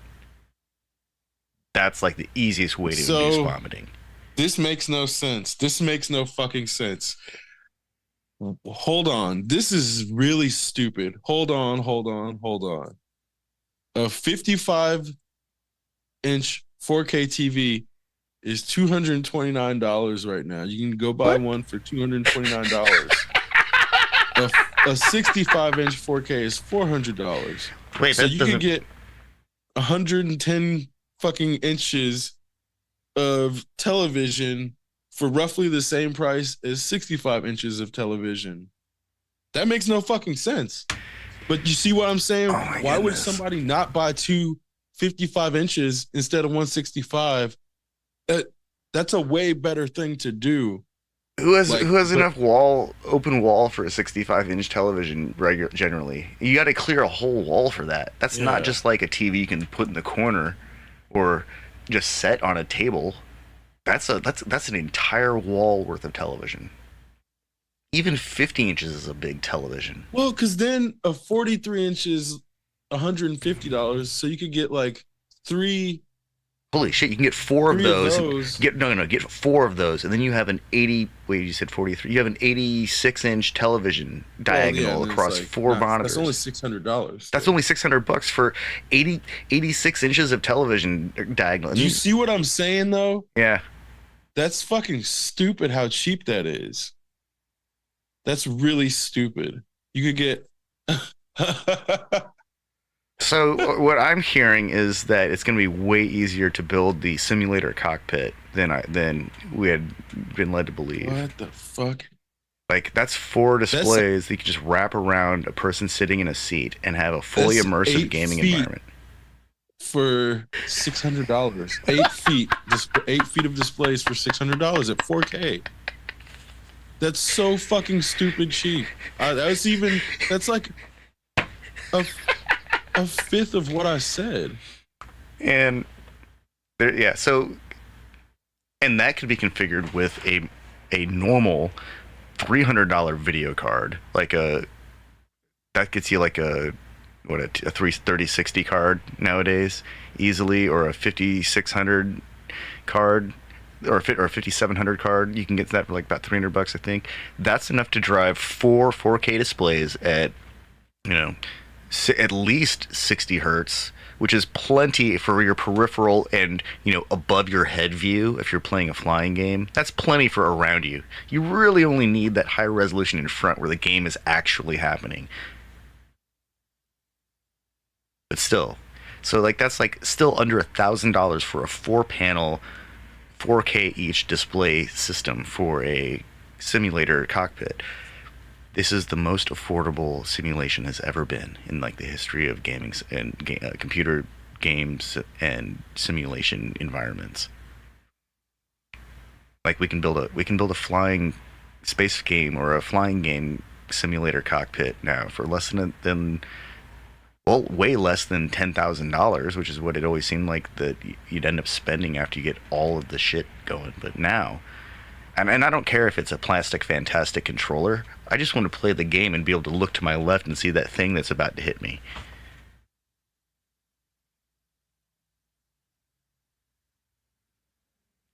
That's like the easiest way to induce So vomiting. this makes no sense. This makes no fucking sense. Hold on. This is really stupid. Hold on. A 55-inch 4K TV is $229 right now. You can go buy What? one for $229. A 65-inch 4K is $400. Wait, So that you can doesn't. get 110 fucking inches of television for roughly the same price as 65 inches of television. That makes no fucking sense. But you see what I'm saying? Oh my Why would goodness. somebody not buy two 55 inches instead of 165? That's a way better thing to do. Who has But enough open wall for a 65-inch television generally? You got to clear a whole wall for that. That's not yeah. just like a TV you can put in the corner or just set on a table. That's an entire wall worth of television. Even 50 inches is a big television. Well, because then a 43 inches, $150. So you could get like three Holy shit! You can get four of three of those. those. Get no, no, no. Get four of those, and then you have an 80. Wait, you said 43. You have an 86-inch television Well, yeah, diagonal and it's across like four that's only monitors. $600. That's only $600 for 86 inches of television diagonal. Do you see what I'm saying though? Yeah. That's fucking stupid how cheap that is. That's really stupid. You could get So what I'm hearing is that it's going to be way easier to build the simulator cockpit than we had been led to believe. what the fuck? Like that's four That's displays that you can just wrap around a person sitting in a seat and have a fully that's immersive 8 gaming feet environment. for $600. 8 feet, 8 feet of displays for $600 at 4K. That's so fucking stupid cheap. That's like a, a fifth of what I said. And there, yeah, so and that could be configured with a normal $300 video card, like a that gets you like a what a 3060 card nowadays easily, or a 5600 card, or a 5700 card. You can get that for like about $300, I think. That's enough to drive four 4K displays at you know at least 60 hertz, which is plenty for your peripheral and above your head view if you're playing a flying game. That's plenty for around you. You really only need that high resolution in front where the game is actually happening. But still, so like that's like still under $1,000 for a four-panel 4K each display system for a simulator cockpit. This is the most affordable simulation has ever been in like the history of gaming and computer games and simulation environments. Like we can build a flying space game or a flying game simulator cockpit now for less than well, way less than $10,000, which is what it always seemed like that you'd end up spending after you get all of the shit going. But now, and I don't care if it's a plastic fantastic controller. I just want to play the game and be able to look to my left and see that thing that's about to hit me.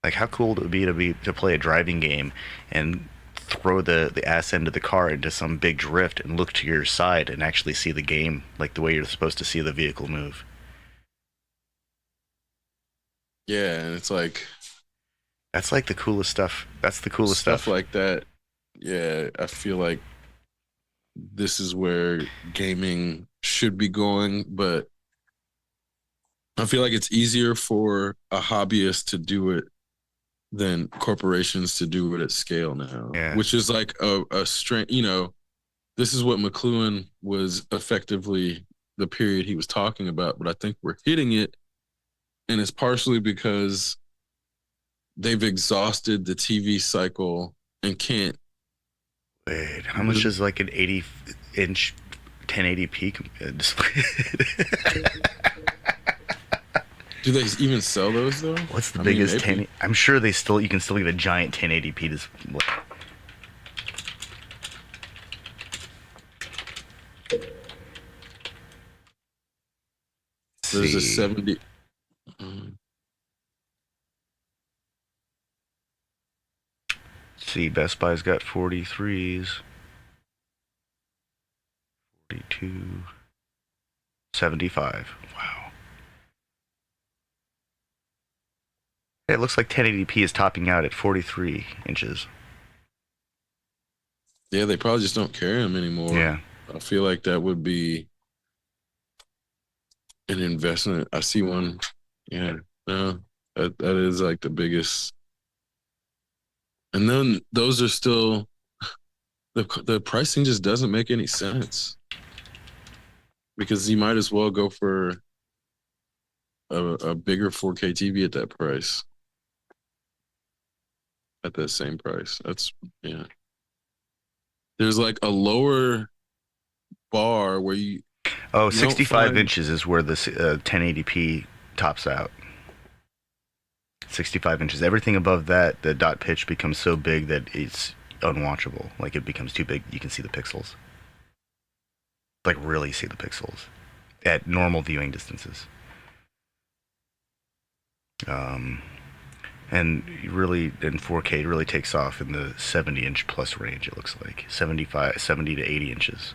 Like how cool would it be to play a driving game and throw the ass end of the car into some big drift and look to your side and actually see the game like the way you're supposed to see the vehicle move. Yeah, and it's like That's like the coolest stuff. That's the coolest stuff stuff. like that. Yeah, I feel like this is where gaming should be going, but I feel like it's easier for a hobbyist to do it than corporations to do it at scale now, Yeah. which is like a strength. This is what McLuhan was effectively the period he was talking about, but I think we're hitting it, and it's partially because they've exhausted the TV cycle and can't. Wait, how much is like an 80-inch 1080p display? Do they even sell those though? What's the I mean, biggest maybe. 10? I'm sure you can still get a giant 1080p display. Let's There's a see. 70. Mm, Let's see, Best Buy's got 43s, 42, 75. Wow. It looks like 1080p is topping out at 43 inches. Yeah, they probably just don't carry them anymore. Yeah. I feel like that would be an investment. I see one. Yeah, no, that is like the biggest. And then those are still the pricing just doesn't make any sense because you might as well go for a bigger 4K TV at that price, at that same price. That's yeah. There's like a lower bar where Oh, you don't 65 find. inches is where the 1080p tops out. 65 inches. Everything above that, the dot pitch becomes so big that it's unwatchable. Like it becomes too big. You can see the pixels. Like really see the pixels at normal viewing distances. Um, and really in 4K, it really takes off in the 70-inch plus range. It looks like 75, 70 to 80 inches.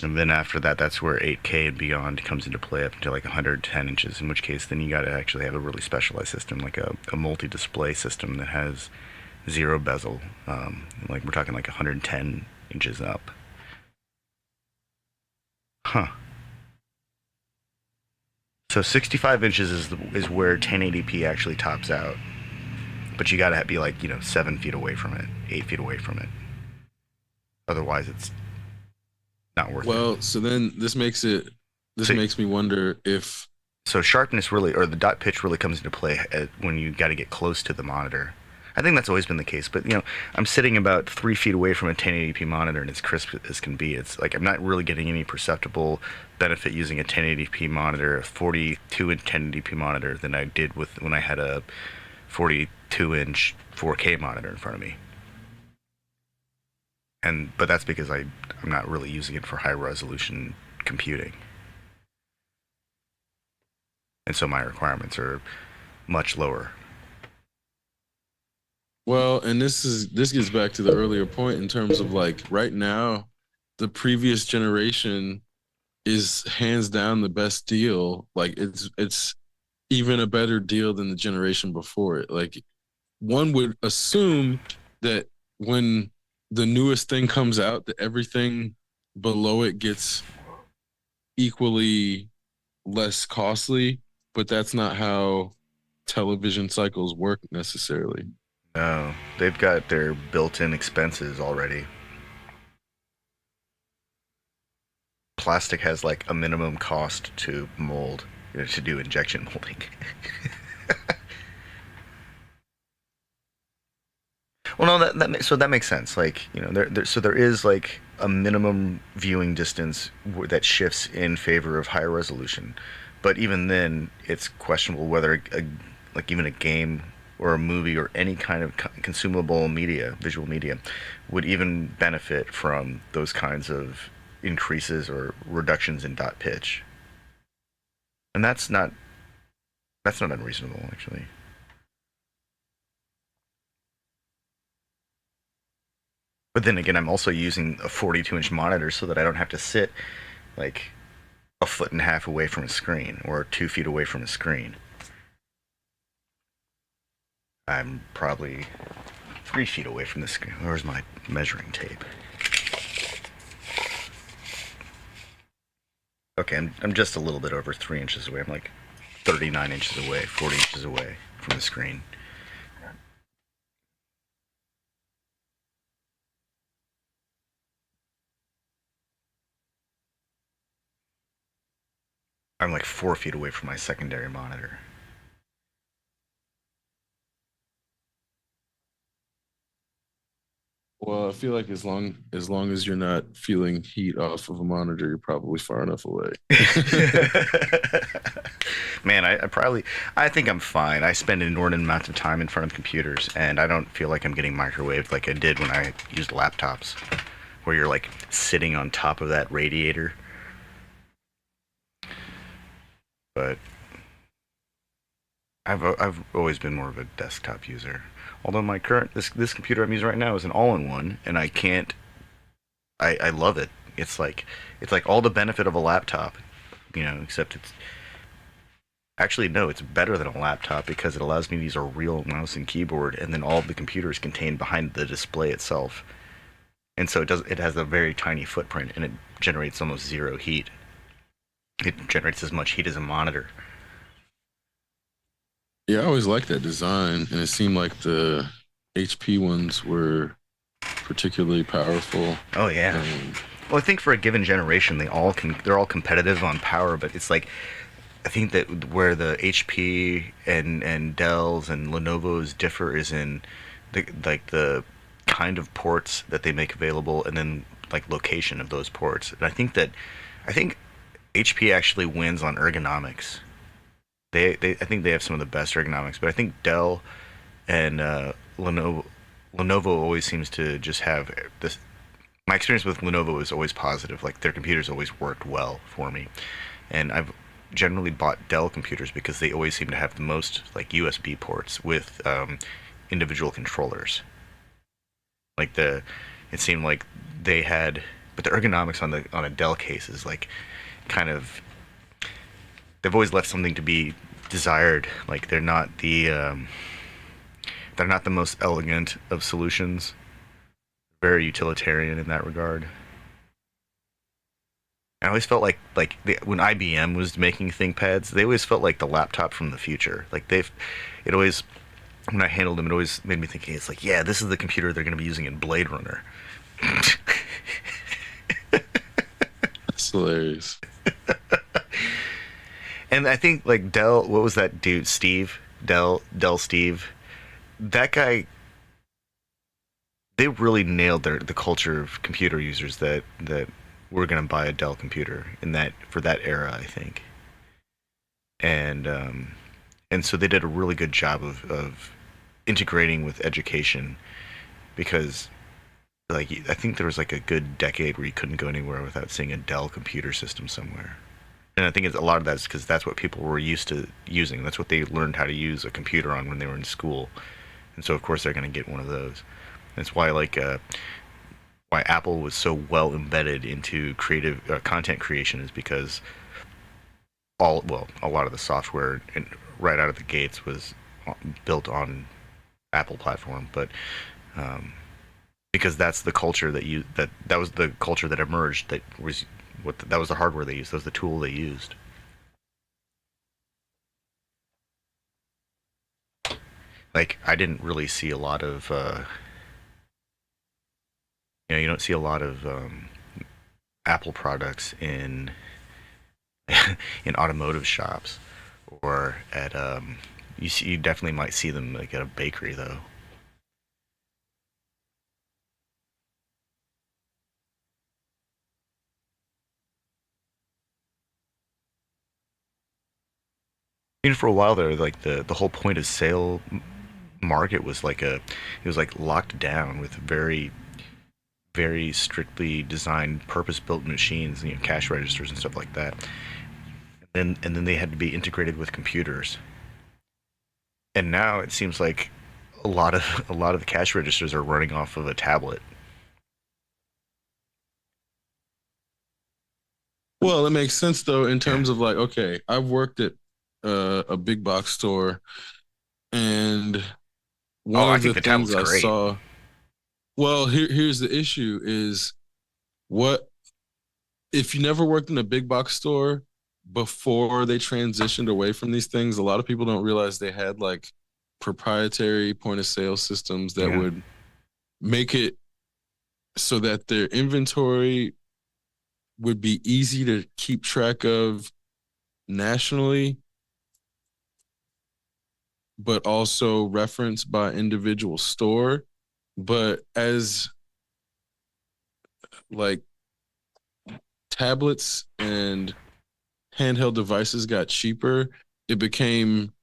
And then after that, that's where 8K and beyond comes into play up to like 110 inches, in which case then you got to actually have a really specialized system, like a multi-display system that has zero bezel. Like we're talking like 110 inches up. Huh. So 65 inches is where 1080p actually tops out. But you got to be like, 7 feet away from it, 8 feet away from it. Otherwise, it's not worth it. Well, so then this So makes me wonder if. So sharpness really, or the dot pitch really comes into play when you got to get close to the monitor. I think that's always been the case, but I'm sitting about 3 feet away from a 1080p monitor, and it's crisp as can be. It's like I'm not really getting any perceptible benefit using a 1080p monitor, a 42-inch 1080p monitor, than I did with when I had a 42-inch 4K monitor in front of me. But that's because I'm not really using it for high resolution computing, and so my requirements are much lower. Well, and this gets back to the earlier point in terms of like right now, the previous generation is hands down the best deal. Like it's even a better deal than the generation before it. Like one would assume that when the newest thing comes out, that everything below it gets equally less costly, but that's not how television cycles work necessarily. No, they've got their built-in expenses already. Plastic has like a minimum cost to mold, to do injection molding. Well, no, so that makes sense. Like, so there is like a minimum viewing distance that shifts in favor of higher resolution, but even then, it's questionable whether like even a game or a movie or any kind of consumable media, visual media, would even benefit from those kinds of increases or reductions in dot pitch. And that's not unreasonable actually. But then again, I'm also using a 42-inch monitor so that I don't have to sit like a foot and a half away from a screen or 2 feet away from a screen. I'm probably 3 feet away from the screen. Where's my measuring tape? Okay, I'm just a little bit over 3 inches away. I'm like 39 inches away, 40 inches away from the screen. I'm like 4 feet away from my secondary monitor. Well, I feel like as long as you're not feeling heat off of a monitor, you're probably far enough away. Man, I think I'm fine. I spend inordinate amounts of time in front of computers, and I don't feel like I'm getting microwaved like I did when I used laptops, where you're like sitting on top of that radiator. But I've always been more of a desktop user. Although my current this computer I'm using right now is an all-in-one, and I can't. I love it. It's like all the benefit of a laptop, except it's actually no, it's better than a laptop because it allows me to use a real mouse and keyboard, and then all of the computer is contained behind the display itself. And so it has a very tiny footprint, and it generates almost zero heat. It generates as much heat as a monitor. Yeah, I always liked that design, and it seemed like the HP ones were particularly powerful. Oh yeah. Um, Well, I think for a given generation, they're all competitive on power, but it's like I think that where the HP and Dell's and Lenovo's differ is in the kind of ports that they make available, and then like location of those ports. And I think HP actually wins on ergonomics. I think they have some of the best ergonomics, but I think Dell and Lenovo Lenovo always seems to just have this. My experience with Lenovo is always positive. Like their computers always worked well for me, and I've generally bought Dell computers because they always seem to have the most like USB ports with individual controllers. Like it seemed like they had, but the ergonomics on a Dell case is like kind of they've always left something to be desired. Like they're not the most elegant of solutions. Very utilitarian in that regard. I always felt when IBM was making ThinkPads, they always felt like the laptop from the future. It always when I handled them, it always made me think, hey, it's like, yeah, this is the computer they're going to be using in Blade Runner. that's hilarious. And I think like Dell, what was that dude, Steve? Dell Steve. That guy, they really nailed the culture of computer users that were going to buy a Dell computer in that for that era, I think. And and so they did a really good job of integrating with education because like I think there was like a good decade where you couldn't go anywhere without seeing a Dell computer system somewhere. And I think a lot of that's because that's what people were used to using. That's what they learned how to use a computer on when they were in school. And so of course they're going to get one of those. That's why Apple was so well embedded into creative content creation is because a lot of the software right out of the gates was built on Apple platform, but um, because that's the culture that was the culture that emerged. That was the hardware they used. That was the tool they used. Like I didn't really see a lot of you don't see a lot of Apple products in in automotive shops or at you definitely might see them like at a bakery though. Even for a while there, like the whole point of sale market was it was like locked down with very strictly designed purpose built machines, cash registers and stuff like that. And then they had to be integrated with computers. And now it seems like a lot of the cash registers are running off of a tablet. Well, it makes sense though in Yeah. terms of like, okay, I've worked at a big box store, and Oh, one I of think the the things tablet's I great. saw. Well, here's the issue: is what if you never worked in a big box store before they transitioned away from these things? A lot of people don't realize they had like proprietary point of sale systems that Yeah. would make it so that their inventory would be easy to keep track of nationally, but also referenced by individual store. But as like tablets and handheld devices got cheaper, it became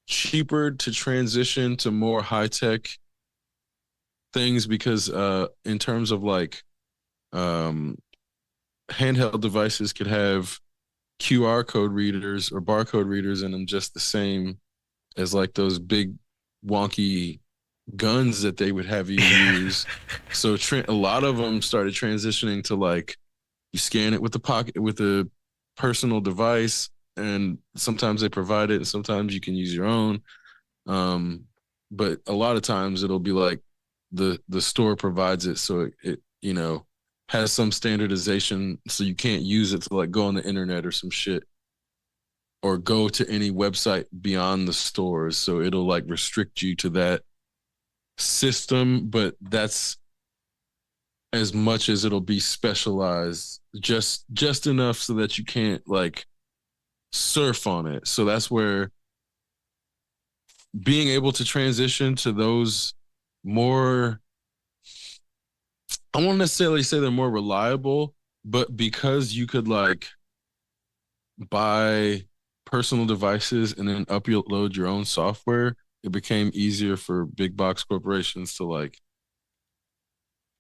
cheaper to transition to more high tech things because in terms of like um handheld devices could have QR code readers or barcode readers in them just the same as like those big wonky guns that they would have you Yeah. use. So a lot of them started transitioning to like you scan it with the pocket with a personal device, and sometimes they provide it, and sometimes you can use your own. Um, but a lot of times it'll be like the store provides it, so it has some standardization, so you can't use it to like go on the internet or some shit or go to any website beyond the stores. So it'll like restrict you to that system, but that's as much as it'll be specialized, just enough so that you can't like surf on it. So that's where being able to transition to those more, I won't necessarily say they're more reliable, but because you could like buy personal devices and then upload your own software, it became easier for big box corporations to like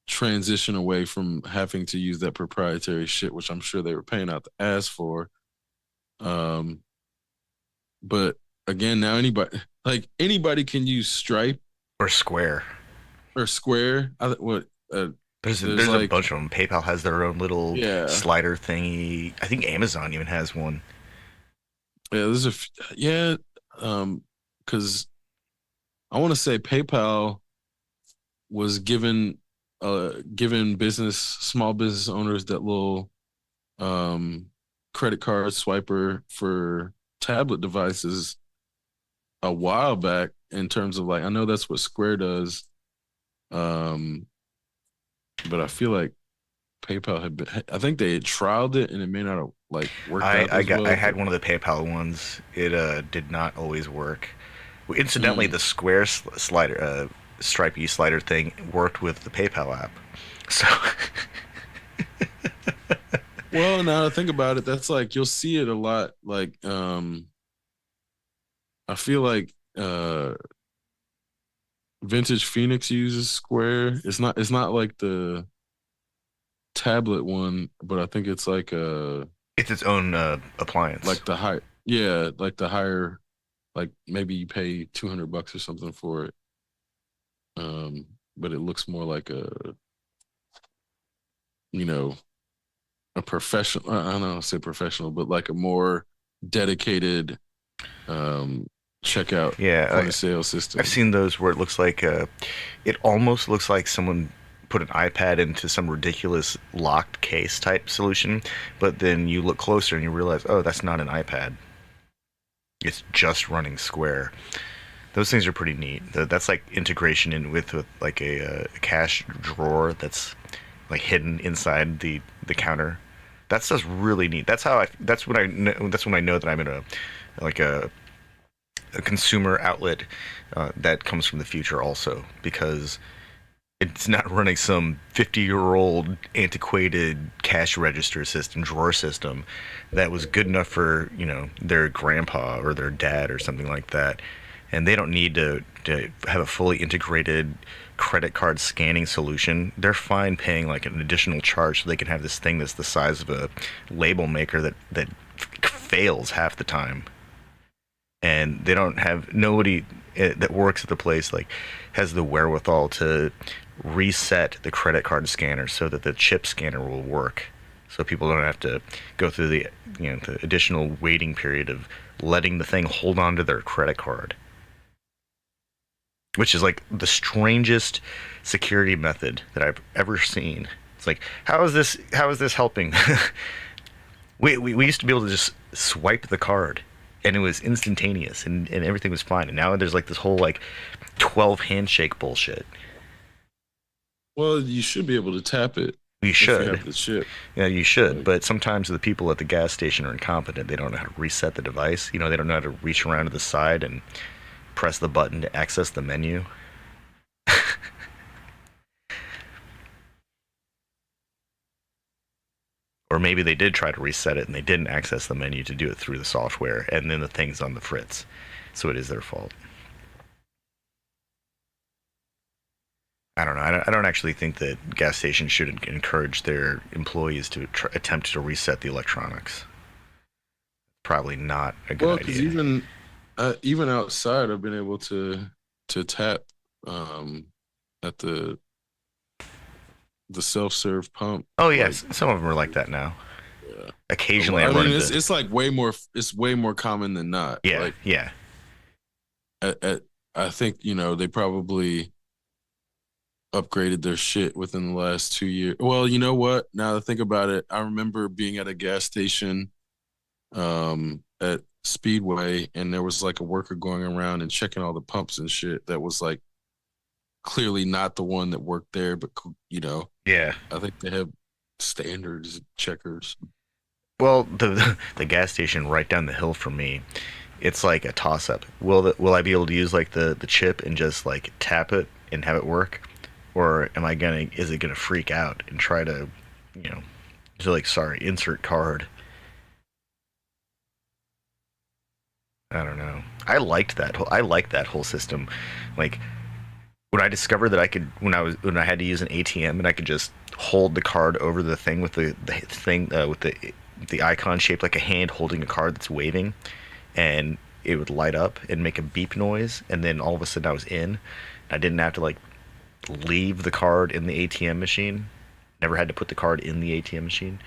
transition away from having to use that proprietary shit, which I'm sure they were paying out the ass for. Um, but again, now anybody can use Stripe Or Square. or Square. What there's There's a like bunch of them. PayPal has their own little yeah slider thingy. I think Amazon even has one. yeah there's yeah because I want to say PayPal was given business small business owners that little um credit card swiper for tablet devices a while back, in terms of like I know that's what Square does, um but I feel like PayPal had been, I think they had trialed it and it may not have like worked out as I well, had but one of the PayPal ones. It did not always work. Well, incidentally, mm. the Square slider, stripey slider thing worked with the PayPal app. So Well, now to think about it, that's like you'll see it a lot. Like I feel like Vintage Phoenix uses Square. It's not like the tablet one, but I think it's it's its own appliance. like the high yeah, like the higher, like maybe you pay $200 or something for it. But it looks more like you know, a professional, I don't know, say professional, but like a more dedicated um checkout Yeah, point of sale I've system. seen those where it looks like it almost looks like someone put an iPad into some ridiculous locked case type solution, but then you look closer and you realize, oh, that's not an iPad. It's just running Square. Those things are pretty neat. That's like integration in with like a cash drawer that's like hidden inside the counter. That stuff's really neat. That's how I. That's when I. That's when I know that I'm in like a consumer outlet that comes from the future also, because it's not running some 50-year-old antiquated cash register system, drawer system that was good enough for, their grandpa or their dad or something like that. And they don't need to have a fully integrated credit card scanning solution. They're fine paying like an additional charge so they can have this thing that's the size of a label maker that fails half the time. And they don't have nobody that works at the place like has the wherewithal to reset the credit card scanner so that the chip scanner will work, so people don't have to go through the additional waiting period of letting the thing hold on to their credit card, which is like the strangest security method that I've ever seen. It's like, how is this helping? We used to be able to just swipe the card and it was instantaneous and everything was fine. And now there's like this whole like 12 handshake bullshit. Well, you should be able to tap it You if you should. have the chip. Yeah, you should. Like, But sometimes the people at the gas station are incompetent. They don't know how to reset the device. They don't know how to reach around to the side and press the button to access the menu. Or maybe they did try to reset it and they didn't access the menu to do it through the software, and then the thing's on the fritz. So it is their fault. I don't know. I don't actually think that gas stations should encourage their employees to attempt to reset the electronics. Probably not a good Well, because idea. even outside, I've been able to tap um at the self serve pump. Oh Like, yes, some of them are like that now. yeah. Occasionally, I I run mean, it's into. it's like way more common than not. Yeah, Like, yeah, at I think they probably upgraded their shit within the last 2 years. Well, you know what? Now that I think about it, I remember being at a gas station at Speedway, and there was like a worker going around and checking all the pumps and shit that was like clearly not the one that worked there, but yeah. I think they have standards checkers. Well, the gas station right down the hill from me, it's like a toss up. Will I be able to use like the chip and just like tap it and have it work, or am I gonna is it gonna freak out and try to, you know, so like sorry, insert card. I don't know. I liked that whole system. Like when I discovered that I could when I had to use an ATM and I could just hold the card over the thing with the thing with the icon shaped like a hand holding a card that's waving, and it would light up and make a beep noise, and then all of a sudden I was in. I didn't have to like leave the card in the ATM machine. Never had to put the card in the ATM machine.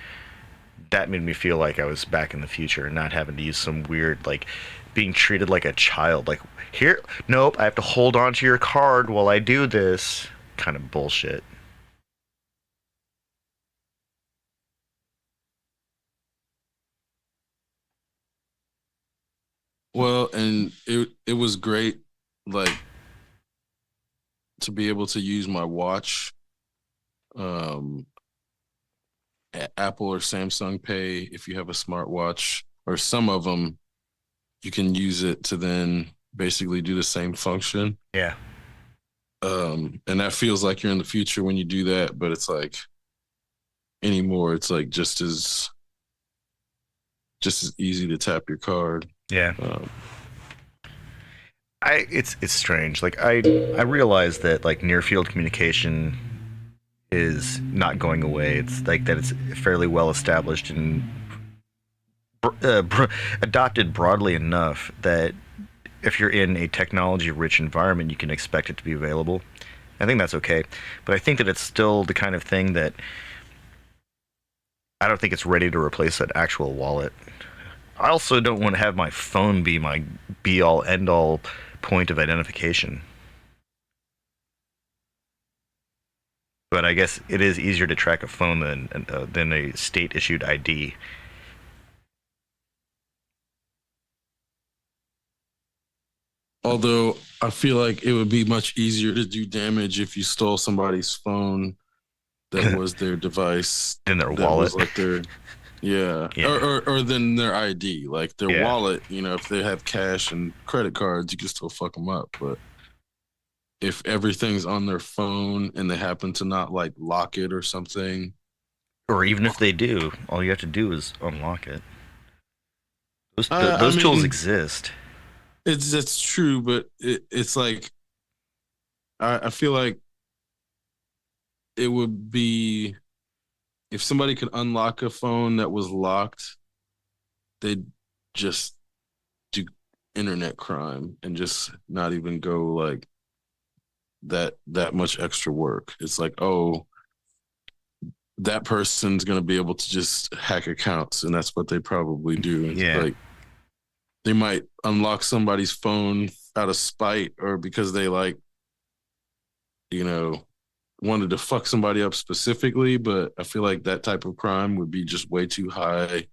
That made me feel like I was back in the future and not having to use some weird like being treated like a child. Like here, nope, I have to hold on to your card while I do this. Kind of bullshit. Well, and it was great, like, to be able to use my watch, um, Apple or Samsung Pay if you have a smartwatch, or some of them you can use it to then basically do the same function. Yeah, And that feels like you're in the future when you do that, but it's like anymore, it's like just as easy to tap your card. yeah. Um, It's strange. Like I realize that like near field communication is not going away. It's like that it's fairly well established and adopted broadly enough that if you're in a technology rich environment, you can expect it to be available. I think that's okay. But I think that it's still the kind of thing that I don't think it's ready to replace an actual wallet. I also don't want to have my phone be my be all end all point of identification. But I guess it is easier to track a phone than a state issued ID. Although I feel like it would be much easier to do damage if you stole somebody's phone that was their device, In their that wallet. was like their, yeah, Yeah, or then their ID, like their yeah. wallet. If they have cash and credit cards, you can still fuck them up. But if everything's on their phone and they happen to not like lock it or something, Or even if they do, all you have to do is unlock it. I Those tools mean, exist. it's true, but it's like I feel like it would be, if somebody could unlock a phone that was locked, they'd just do internet crime and just not even go like that much extra work. It's like, oh, that person's gonna be able to just hack accounts, and that's what they probably do. It's Yeah. like they might unlock somebody's phone out of spite, or because they like, you know, wanted to fuck somebody up specifically, but I feel like that type of crime would be just way too high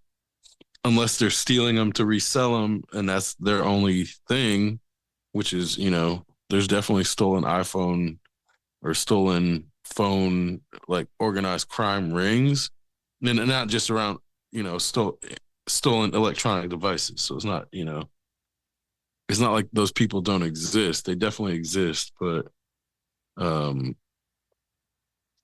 unless they're stealing them to resell them and that's their only thing, which is, there's definitely stolen iPhone or stolen phone, like organized crime rings, and not just around, stolen electronic devices. So it's not like those people don't exist. They definitely exist, but um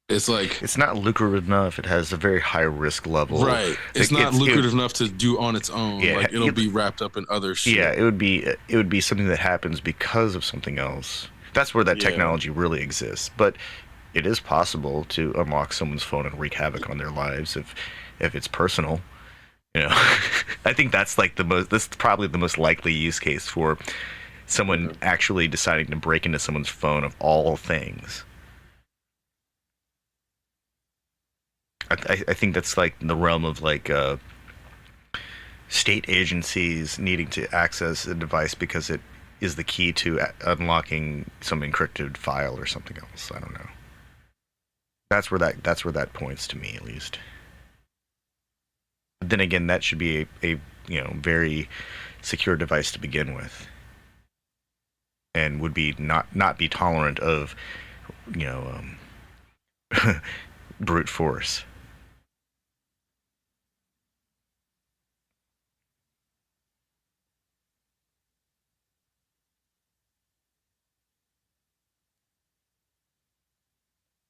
It's like, It's not lucrative enough. It has a very high risk level. right. It's Like not it's lucrative enough to do on its own. yeah, Like it'll be wrapped up in other yeah, shit. it would be something that happens because of something else. That's where that Yeah. technology really exists. But it is possible to unlock someone's phone and wreak havoc on their lives if it's personal. You know, I think that's like the most. That's probably the most likely use case for someone Yeah. actually deciding to break into someone's phone of all things. I think that's like the realm of like state agencies needing to access a device because it is the key to unlocking some encrypted file or something else. I don't know. That's where that points to me at least. But then again, that should be a very secure device to begin with, and would be not be tolerant of you know brute force.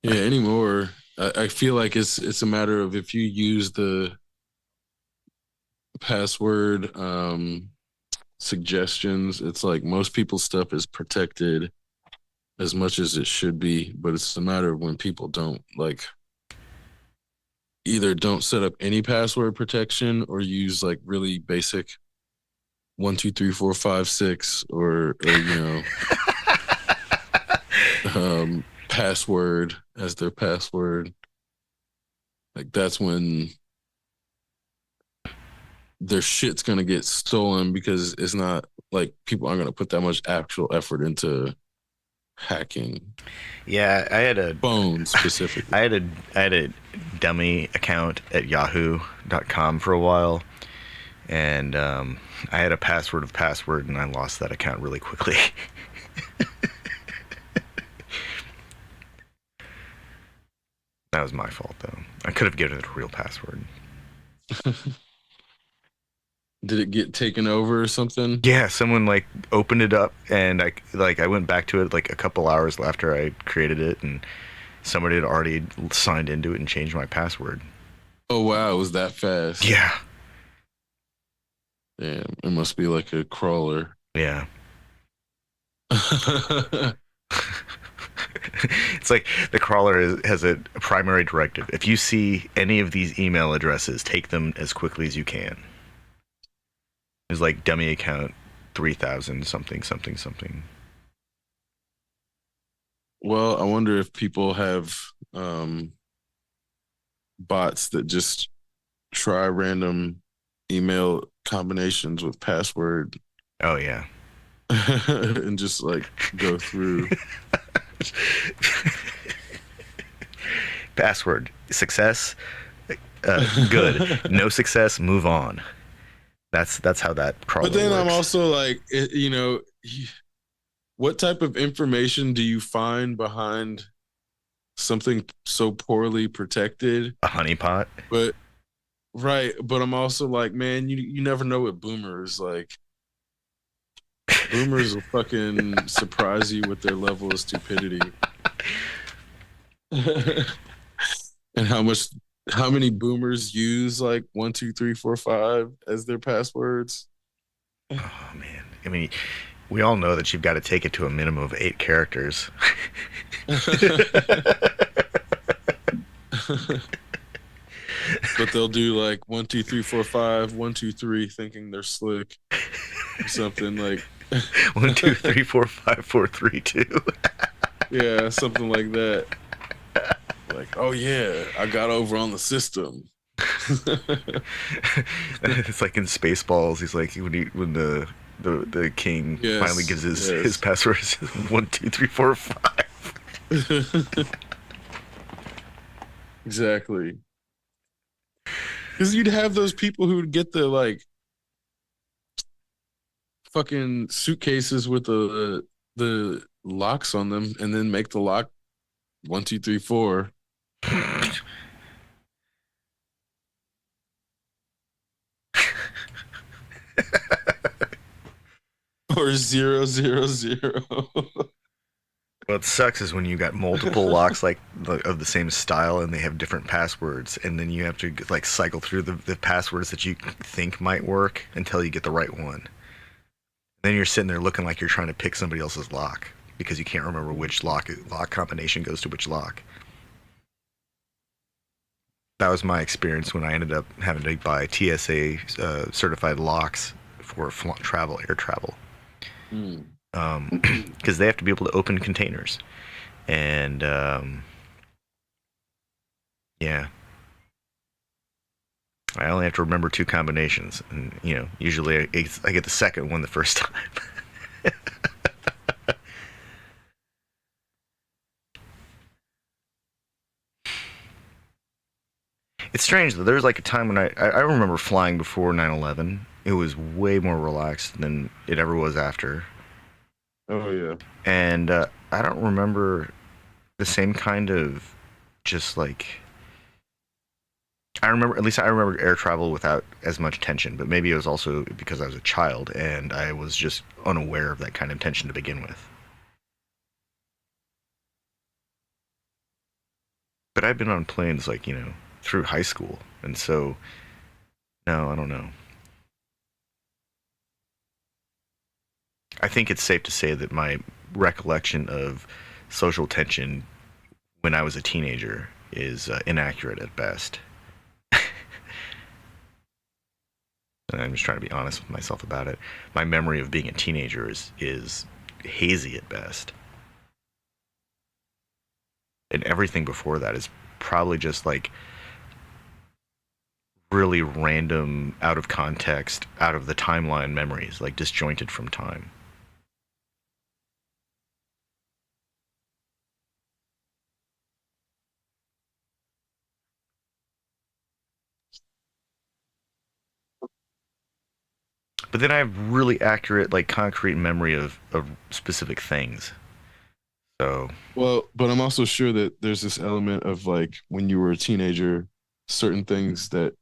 Yeah. Anymore, I feel like it's a matter of if you use the password suggestions, it's like most people's stuff is protected as much as it should be, but it's a matter of when people don't like either don't set up any password protection or use like really basic 1 2 3 4 5 6 or password as their password. Like that's when their shit's gonna get stolen because it's not like people aren't gonna put that much actual effort into hacking Yeah, phones specifically. I had a I had a dummy account at Yahoo.com for a while, and I had a password of password, and I lost that account really quickly. That was my fault, though. I could have given it a real password. Did it get taken over or something? Yeah, someone like opened it up, and I went back to it like a couple hours after I created it, and somebody had already signed into it and changed my password. Oh wow, it was that fast. Yeah, Damn, it must be like a crawler. yeah. It's like the crawler has a primary directive. If you see any of these email addresses, take them as quickly as you can. It's like dummy account 3000 something something something. Well, I wonder if people have um bots that just try random email combinations with password Oh yeah. and just like go through. Password success, good. No success, move on. That's how that But crawler then I'm works. also like, what type of information do you find behind something so poorly protected? A honeypot. But right, but I'm also like, man, you never know what boomers like. Boomers will fucking surprise you with their level of stupidity. And how many boomers use like 1 2 3 4 5 as their passwords? Oh man. I mean, we all know that you've got to take it to a minimum of 8 characters. But they'll do like 1 2 3 4 5 1 2 3, thinking they're slick or something like 1 2 3 4 5 4 3 2. yeah, something like that. Like, oh yeah, I got over on the system. It's like in Spaceballs. He's like when the king finally Yes, gives his yes. password. 1 2 3 4 5. Exactly. Because you'd have those people who'd get the like fucking suitcases with the locks on them and then make the lock 1 2 3 4 or 0 0 0. Well, what sucks is when you got multiple locks of the same style and they have different passwords, and then you have to like cycle through the passwords that you think might work until you get the right one. Then you're sitting there looking like you're trying to pick somebody else's lock because you can't remember which lock combination goes to which lock. That was my experience when I ended up having to buy TSA certified locks for air travel, Mm. because they have to be able to open containers, and yeah, I only have to remember two combinations, and usually I get the second one the first time. It's strange though. There was like a time when I remember flying before 9/11. It was way more relaxed than it ever was after, Oh yeah. and I don't remember the same kind of just like I remember, at least I remember air travel without as much tension, but maybe it was also because I was a child and I was just unaware of that kind of tension to begin with. But I've been on planes like, through high school, and so no, I don't know. I think it's safe to say that my recollection of social tension when I was a teenager is inaccurate at best. And I'm just trying to be honest with myself about it. My memory of being a teenager is hazy at best, and everything before that is probably just like really random, out of context, out of the timeline memories, like disjointed from time. But then I have really accurate, like concrete memory of specific things. So Well, but I'm also sure that there's this element of like when you were a teenager, certain things that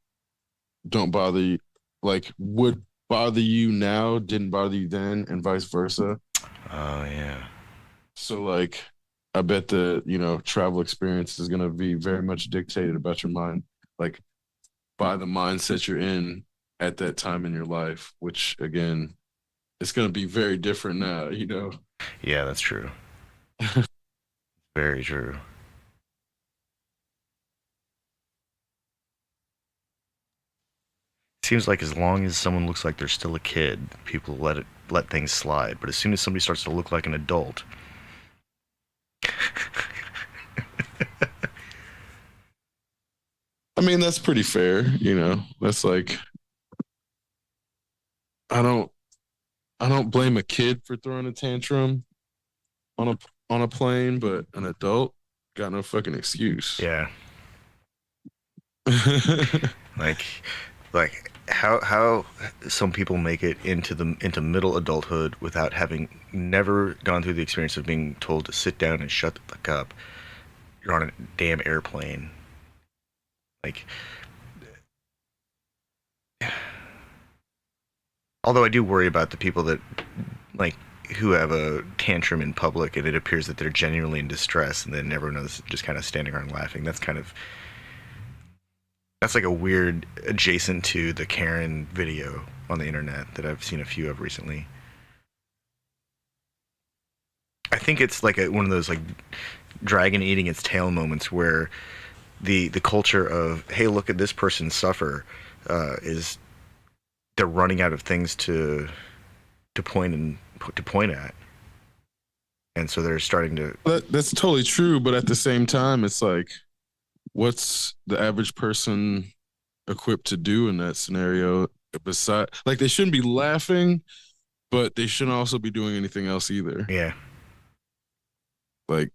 don't bother you, like would bother you now, didn't bother you then, and vice versa. oh yeah. So like I bet the, travel experience is gonna be very much dictated about your mind, like by the mindset you're in at that time in your life, which again, it's gonna be very different now. Yeah, that's true. Very true. Seems like as long as someone looks like they're still a kid, people let things slide. But as soon as somebody starts to look like an adult, I mean, that's pretty fair. That's like I don't I don't blame a kid for throwing a tantrum on a plane, but an adult got no fucking excuse. yeah, like how some people make it into middle adulthood without having never gone through the experience of being told to sit down and shut the fuck up. You're on a damn airplane. Like, although I do worry about the people that like who have a tantrum in public and it appears that they're genuinely in distress and then everyone else just kind of standing around laughing. That's like a weird adjacent to the Karen video on the internet that I've seen a few of recently. I think it's like one of those like dragon eating its tail moments where the culture of hey, look at this person suffer is they're running out of things to point at, and so they're starting to. That's totally true, but at the same time, it's like, what's the average person equipped to do in that scenario? Besides, like, they shouldn't be laughing, but they shouldn't also be doing anything else either. Yeah, Like,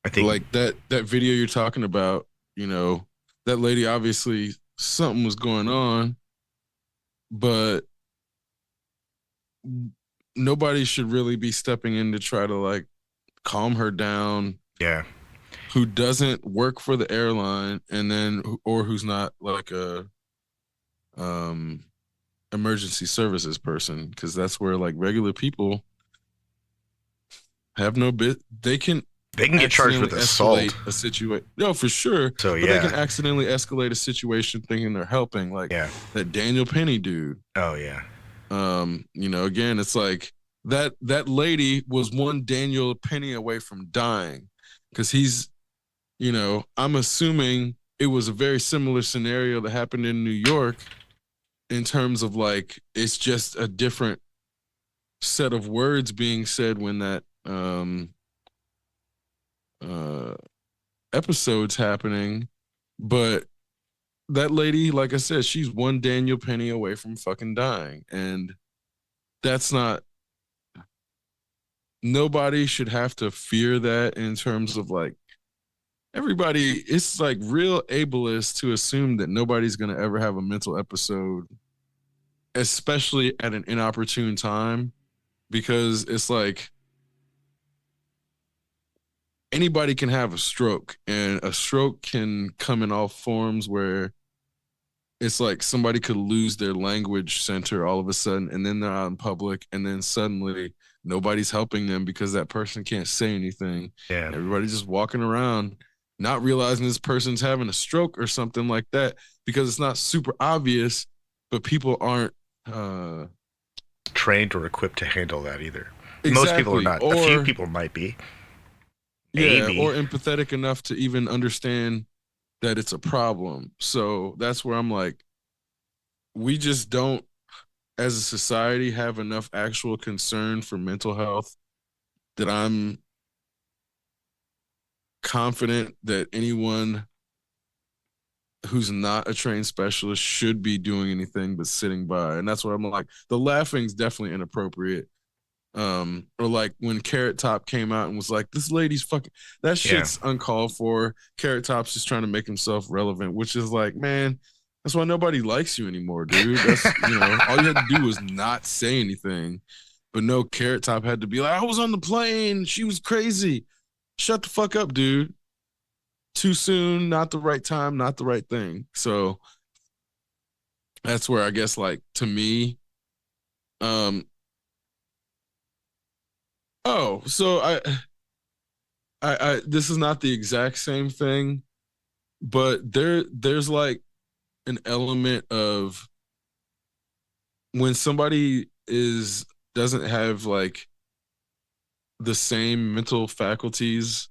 I think that video you're talking about, that lady obviously something was going on, but nobody should really be stepping in to try to like calm her down, yeah, who doesn't work for the airline and then or who's not like a um emergency services person, because that's where like regular people have no bit they can They can get charged accidentally with assault. escalate a situation. No, for sure. So But they can yeah, accidentally escalate a situation thinking they're helping, like yeah. that Daniel Penny dude. Oh yeah, Again, it's like that lady was one Daniel Penny away from dying. Because I'm assuming it was a very similar scenario that happened in New York in terms of like it's just a different set of words being said when that uh episode's happening. But that lady, like I said, she's one Daniel Penny away from fucking dying. And that's not, nobody should have to fear that in terms of like, everybody, it's like real ableist to assume that nobody's going to ever have a mental episode, especially at an inopportune time, because it's like anybody can have a stroke, and a stroke can come in all forms where it's like somebody could lose their language center all of a sudden, and then they're out in public, and then suddenly nobody's helping them because that person can't say anything. yeah. Everybody's just walking around not realizing this person's having a stroke or something like that because it's not super obvious, but people aren't Trained or equipped to handle that either. Most people are exactly, not. A few or people might be. yeah, Maybe. or empathetic enough to even understand that it's a problem. So that's where I'm like, we just don't, as a society, have enough actual concern for mental health that I'm confident that anyone who's not a trained specialist should be doing anything but sitting by. And that's where I'm like, the laughing's definitely inappropriate. Or like when Carrot Top came out and was like, this lady's fucking, that Yeah. shit's uncalled for. Carrot Top's just trying to make himself relevant, which is like, man, that's why nobody likes you anymore, dude. That's, all you had to do was not say anything. But no, Carrot Top had to be like, I was on the plane. She was crazy. Shut the fuck up, dude. Too soon, not the right time, not the right thing. So that's where I guess, like, to me, um, oh, so I this is not the exact same thing, but there's like an element of when somebody is doesn't have like the same mental faculties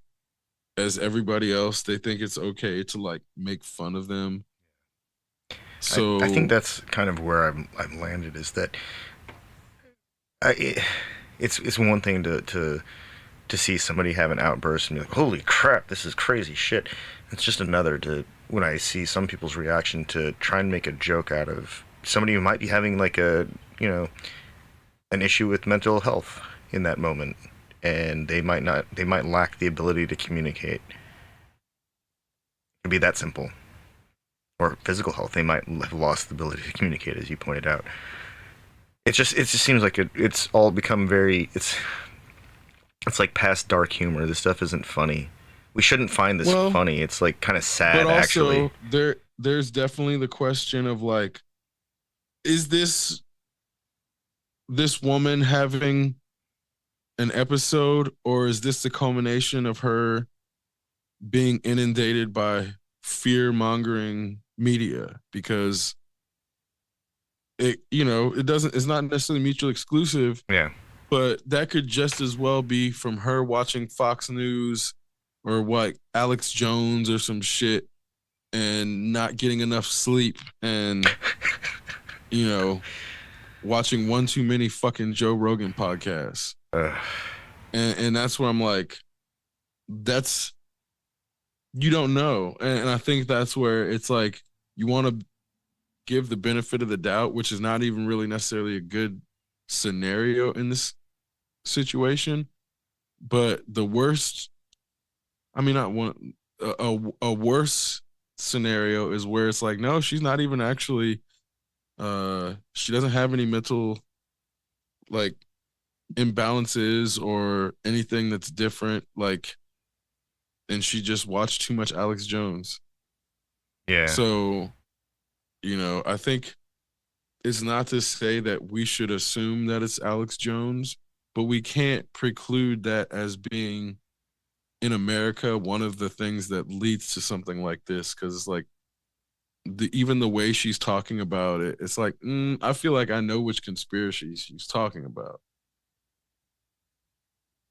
as everybody else, they think it's okay to like make fun of them. I think So that's kind of where I've landed is that I, it's one thing to see somebody have an outburst and be like, holy crap, this is crazy shit. It's just another to when I see some people's reaction to try and make a joke out of somebody who might be having like an issue with mental health in that moment, and they might lack the ability to communicate. It could be that simple. Or physical health, they might have lost the ability to communicate, as you pointed out. It just seems like it's all become very it's like past dark humor. This stuff isn't funny. We shouldn't find this well, funny. It's like kind of but sad, actually. also there's definitely the question of like, is this woman having an episode, or is this the culmination of her being inundated by fear mongering media? Because it doesn't, it's not necessarily mutually exclusive, Yeah. but that could just as well be from her watching Fox News or what, Alex Jones or some shit, and not getting enough sleep, and you know watching one too many fucking Joe Rogan podcasts. Uh, And that's where I'm like, that's, you don't know. And I think that's where it's like, you want to give the benefit of the doubt, which is not even really necessarily a good scenario in this situation. But the worst, I mean, not one, a worse scenario is where it's like, no, she's not even actually, she doesn't have any mental like imbalances or anything that's different. Like, and she just watched too much Alex Jones. yeah. So, I think it's not to say that we should assume that it's Alex Jones, but we can't preclude that as being in America, one of the things that leads to something like this, because it's like even the way she's talking about it, it's like I feel like I know which conspiracy she's talking about.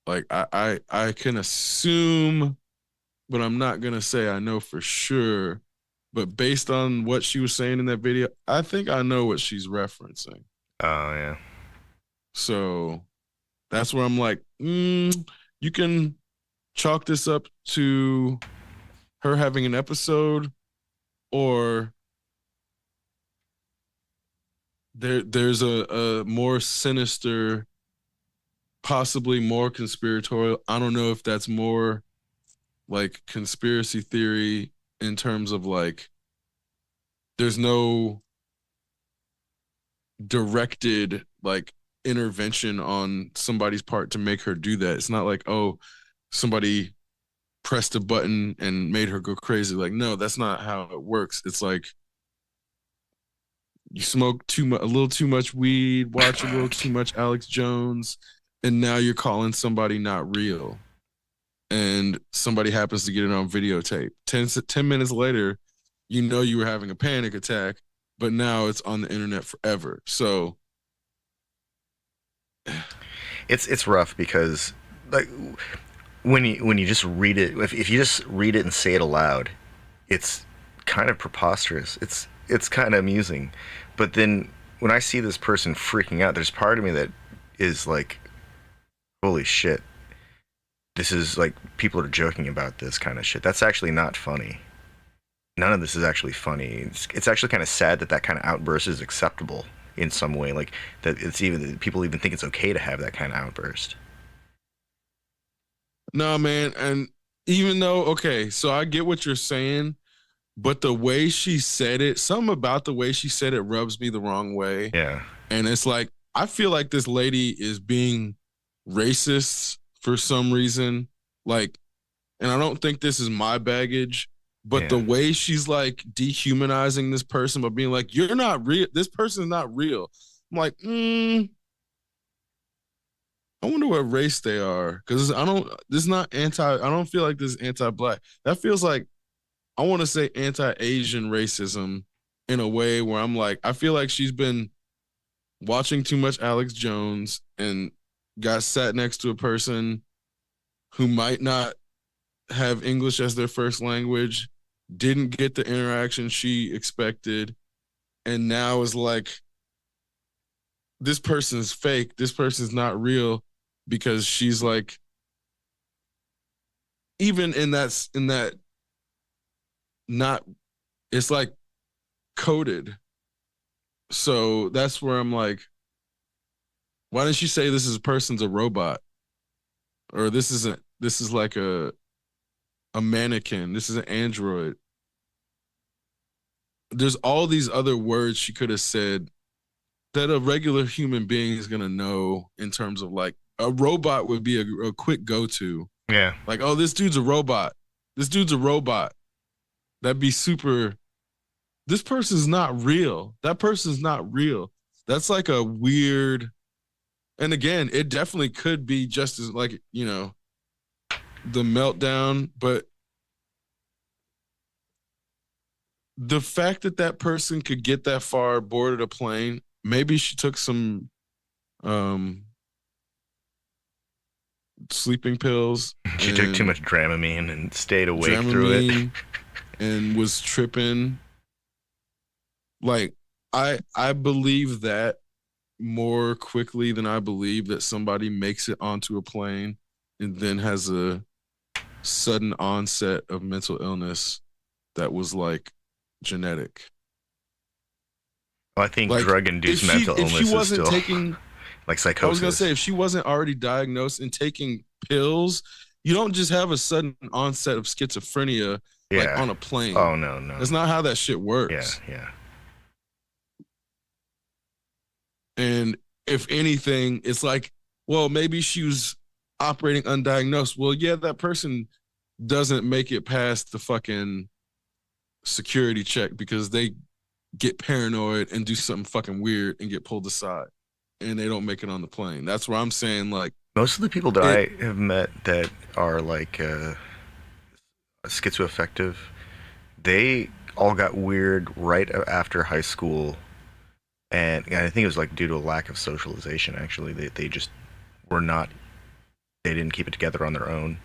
Like I can assume, but I'm not gonna say I know for sure. But based on what she was saying in that video, I think I know what she's referencing. Oh yeah. So that's where I'm like, you can chalk this up to her having an episode, or there's a more sinister, possibly more conspiratorial. I don't know if that's more like conspiracy theory in terms of like there's no directed like intervention on somebody's part to make her do that. It's not like, oh, somebody pressed a button and made her go crazy. Like, no, that's not how it works. It's like you smoke a little too much weed, watch a little too much Alex Jones, and now you're calling somebody not real. And somebody happens to get it on videotape. 10 minutes later, you know you were having a panic attack, but now it's on the internet forever. So It's rough because like when you just read it, if you just read it and say it aloud, it's kind of preposterous. It's kind of amusing, but then when I see this person freaking out, there's part of me that is like, holy shit, this is like people are joking about this kind of shit. That's actually not funny. None of this is actually funny. It's actually kind of sad that that kind of outburst is acceptable in some way. Like that it's even people even think it's okay to have that kind of outburst. no, man. And even though, okay, so I get what you're saying, but the way she said it, something about the way she said it rubs me the wrong way. Yeah. And it's like, I feel like this lady is being racist for some reason. Like, and I don't think this is my baggage, but the Yeah. way she's like dehumanizing this person by being like, you're not real. This person is not real. I'm like, I wonder what race they are. Cause this is not I don't feel like this is anti-black. That feels like, I want to say anti-Asian racism in a way where I'm like, I feel like she's been watching too much Alex Jones and got sat next to a person who might not have English as their first language, didn't get the interaction she expected, and now is like, this person's fake, this person's not real, because she's like, even in that not, it's like coded. So that's where I'm like, why didn't you say this is a person's a robot? Or this is like a mannequin. This is an android. There's all these other words she could have said that a regular human being is gonna know in terms of like a robot would be a quick go-to. Yeah. Like, oh, this dude's a robot. This dude's a robot. That'd be super. This person's not real. That person's not real. That's like a weird. And again, it definitely could be just as like, the meltdown, but the fact that that person could get that far, boarded a plane, maybe she took some sleeping pills. She took too much Dramamine and stayed awake through it. And was tripping. Like, I believe that more quickly than I believe that somebody makes it onto a plane and then has a sudden onset of mental illness that was like genetic. Well, I think Like, drug-induced mental illness if she wasn't is still taking, like psychosis. I was gonna say, if she wasn't already diagnosed and taking pills, you don't just have a sudden onset of schizophrenia like on a plane. Oh no. That's not how that shit works. Yeah. And if anything, it's like, well, maybe she was operating undiagnosed. Well, yeah, that person doesn't make it past the fucking security check because they get paranoid and do something fucking weird and get pulled aside and they don't make it on the plane. That's where I'm saying, like, Most of the people that It I have met that are like schizoaffective, they all got weird right after high school, and I think it was like due to a lack of socialization. Actually, they just were not. They didn't keep it together on their own.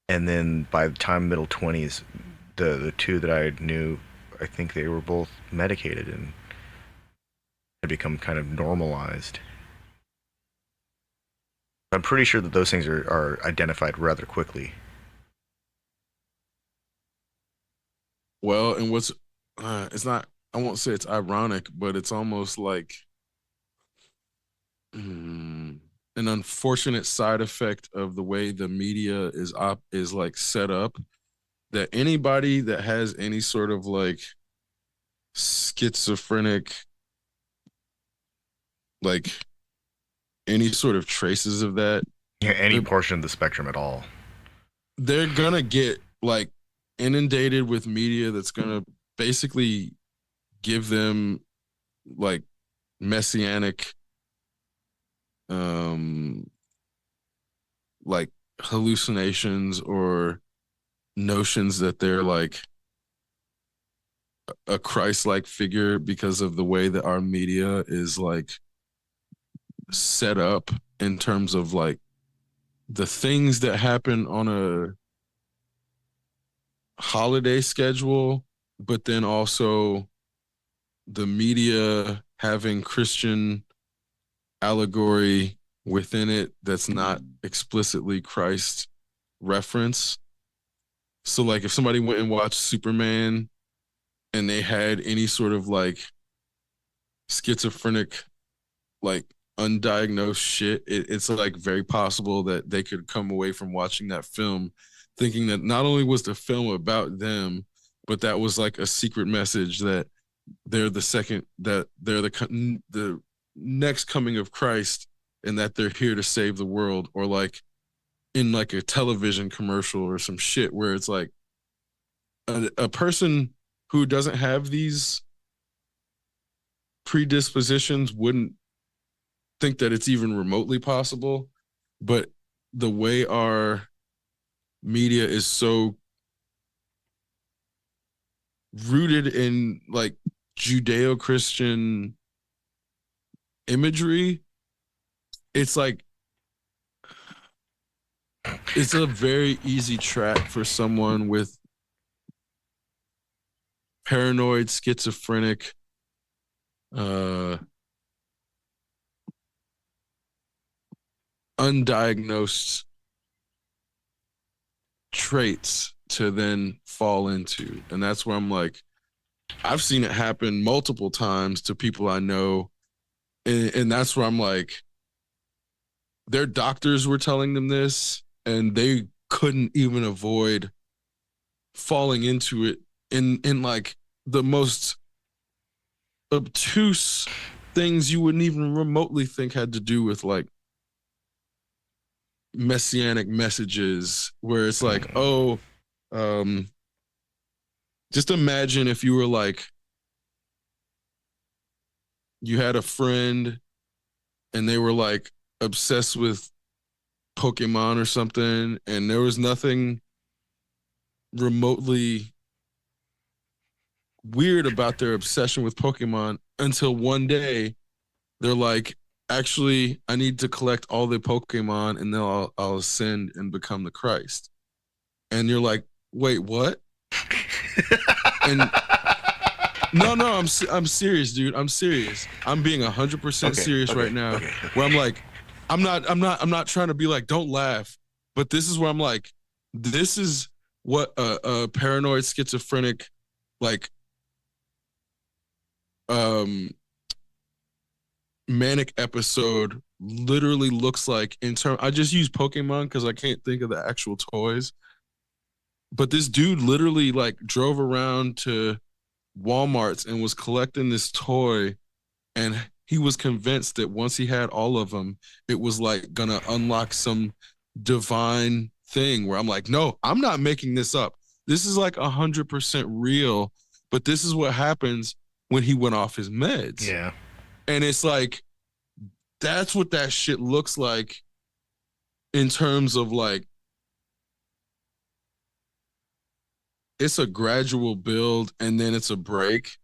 And then by the time middle 20s, the two that I knew, I think they were both medicated and had become kind of normalized. I'm pretty sure that those things are identified rather quickly. well, and what's it's not. I won't say it's ironic, but it's almost like an unfortunate side effect of the way the media is like set up. That anybody that has any sort of like schizophrenic, like any sort of traces of that, Yeah, any they're portion of the spectrum at all. they're gonna get like inundated with media that's gonna basically give them like messianic um like hallucinations or notions that they're like a Christ-like figure because of the way that our media is like set up in terms of like the things that happen on a holiday schedule, but then also the media having Christian allegory within it that's not explicitly Christ reference. So like if somebody went and watched Superman and they had any sort of like schizophrenic, like undiagnosed shit, it's like very possible that they could come away from watching that film thinking that not only was the film about them, but that was like a secret message that they're the next coming of Christ and that they're here to save the world, or like in like a television commercial or some shit where it's like a person who doesn't have these predispositions wouldn't think that it's even remotely possible. But the way our media is so rooted in like Judeo-Christian imagery, it's like it's a very easy trap for someone with paranoid, schizophrenic, uh, undiagnosed traits to then fall into. And that's where I'm like, I've seen it happen multiple times to people I know. And that's where I'm like, their doctors were telling them this and they couldn't even avoid falling into it in like the most obtuse things you wouldn't even remotely think had to do with like messianic messages where it's like, oh, um just imagine if you were like you had a friend and they were like obsessed with Pokemon or something and there was nothing remotely weird about their obsession with Pokemon until one day they're like, actually, I need to collect all the Pokemon and then I'll ascend and become the Christ. And you're like, wait, what? And no, I'm serious, dude. I'm serious. I'm being 100% Okay, serious okay, right now. okay, okay. Where I'm like, I'm not trying to be like, don't laugh, but this is where I'm like, this is what a paranoid schizophrenic, like, um, manic episode literally looks like in term. I just use Pokemon because I can't think of the actual toys. But this dude literally like drove around to Walmart's and was collecting this toy, and he was convinced that once he had all of them, it was like gonna unlock some divine thing. Where I'm like, no, I'm not making this up. This is like 100% real. But this is what happens when he went off his meds, Yeah. and it's like that's what that shit looks like in terms of like it's a gradual build and then it's a break,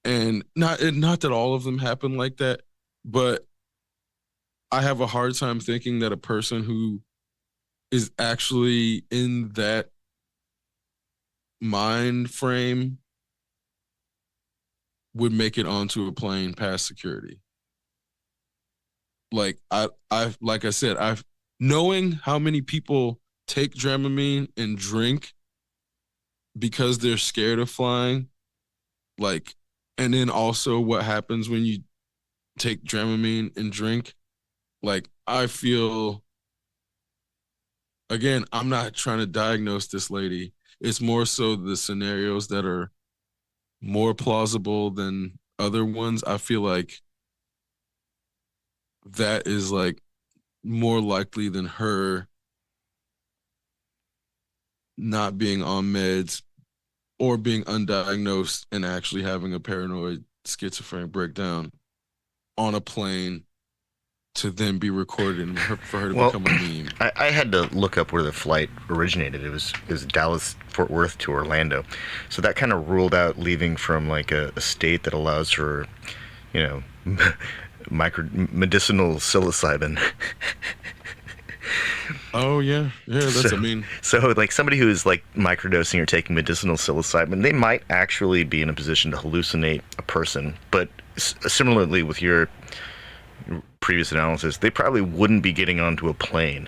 and not that all of them happen like that, but I have a hard time thinking that a person who is actually in that mind frame would make it onto a plane past security. Like like I said, I've knowing how many people take Dramamine and drink because they're scared of flying, like, and then also what happens when you take Dramamine and drink. Like, I feel, again, I'm not trying to diagnose this lady. It's more so the scenarios that are more plausible than other ones. I feel like that is like more likely than her not being on meds or being undiagnosed and actually having a paranoid schizophrenic breakdown on a plane to then be recorded and for her to Well, become a meme. I had to look up where the flight originated. It was Dallas Fort Worth to Orlando, so that kind of ruled out leaving from like a state that allows for, you know, medicinal psilocybin. Oh yeah, yeah. That's So, I mean, so like somebody who's like microdosing or taking medicinal psilocybin, they might actually be in a position to hallucinate a person. But similarly with your previous analysis, they probably wouldn't be getting onto a plane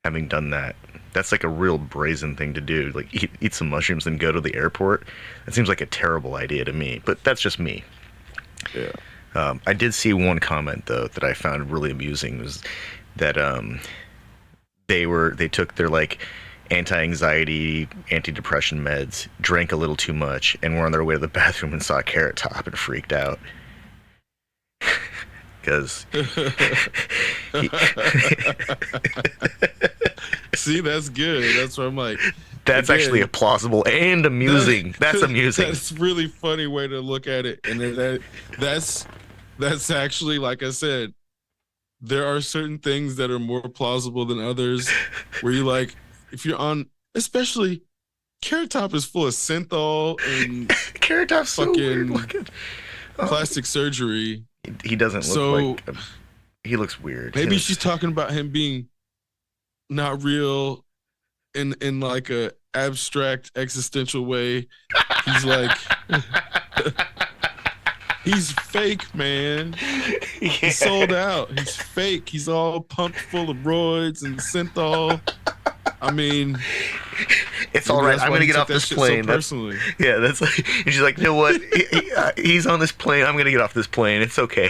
having done that. That's like a real brazen thing to do. Like eat some mushrooms and go to the airport. That seems like a terrible idea to me. But that's just me. yeah. I did see one comment though that I found really amusing was that they took their like anti-anxiety, anti-depression meds, drank a little too much, and were on their way to the bathroom and saw a Carrot Top and freaked out because See, that's good. That's what I'm like. that's Again, actually a plausible and amusing. That's amusing. That's really funny way to look at it, and that's that's actually, like I said, there are certain things that are more plausible than others. Where you like, if you're on, especially Carrot Top is full of synthol and Carrot Top's so weird fucking looking. Oh, plastic surgery. he doesn't look So like he looks weird. maybe she's talking about him being not real in like a abstract existential way. He's like he's fake, man. Yeah. He's sold out. He's fake. He's all pumped full of roids and synthol. I mean, It's all right. I'm gonna get off this plane. So personally. Yeah, that's like. And she's like, you know what? He's on this plane. I'm gonna get off this plane. It's okay.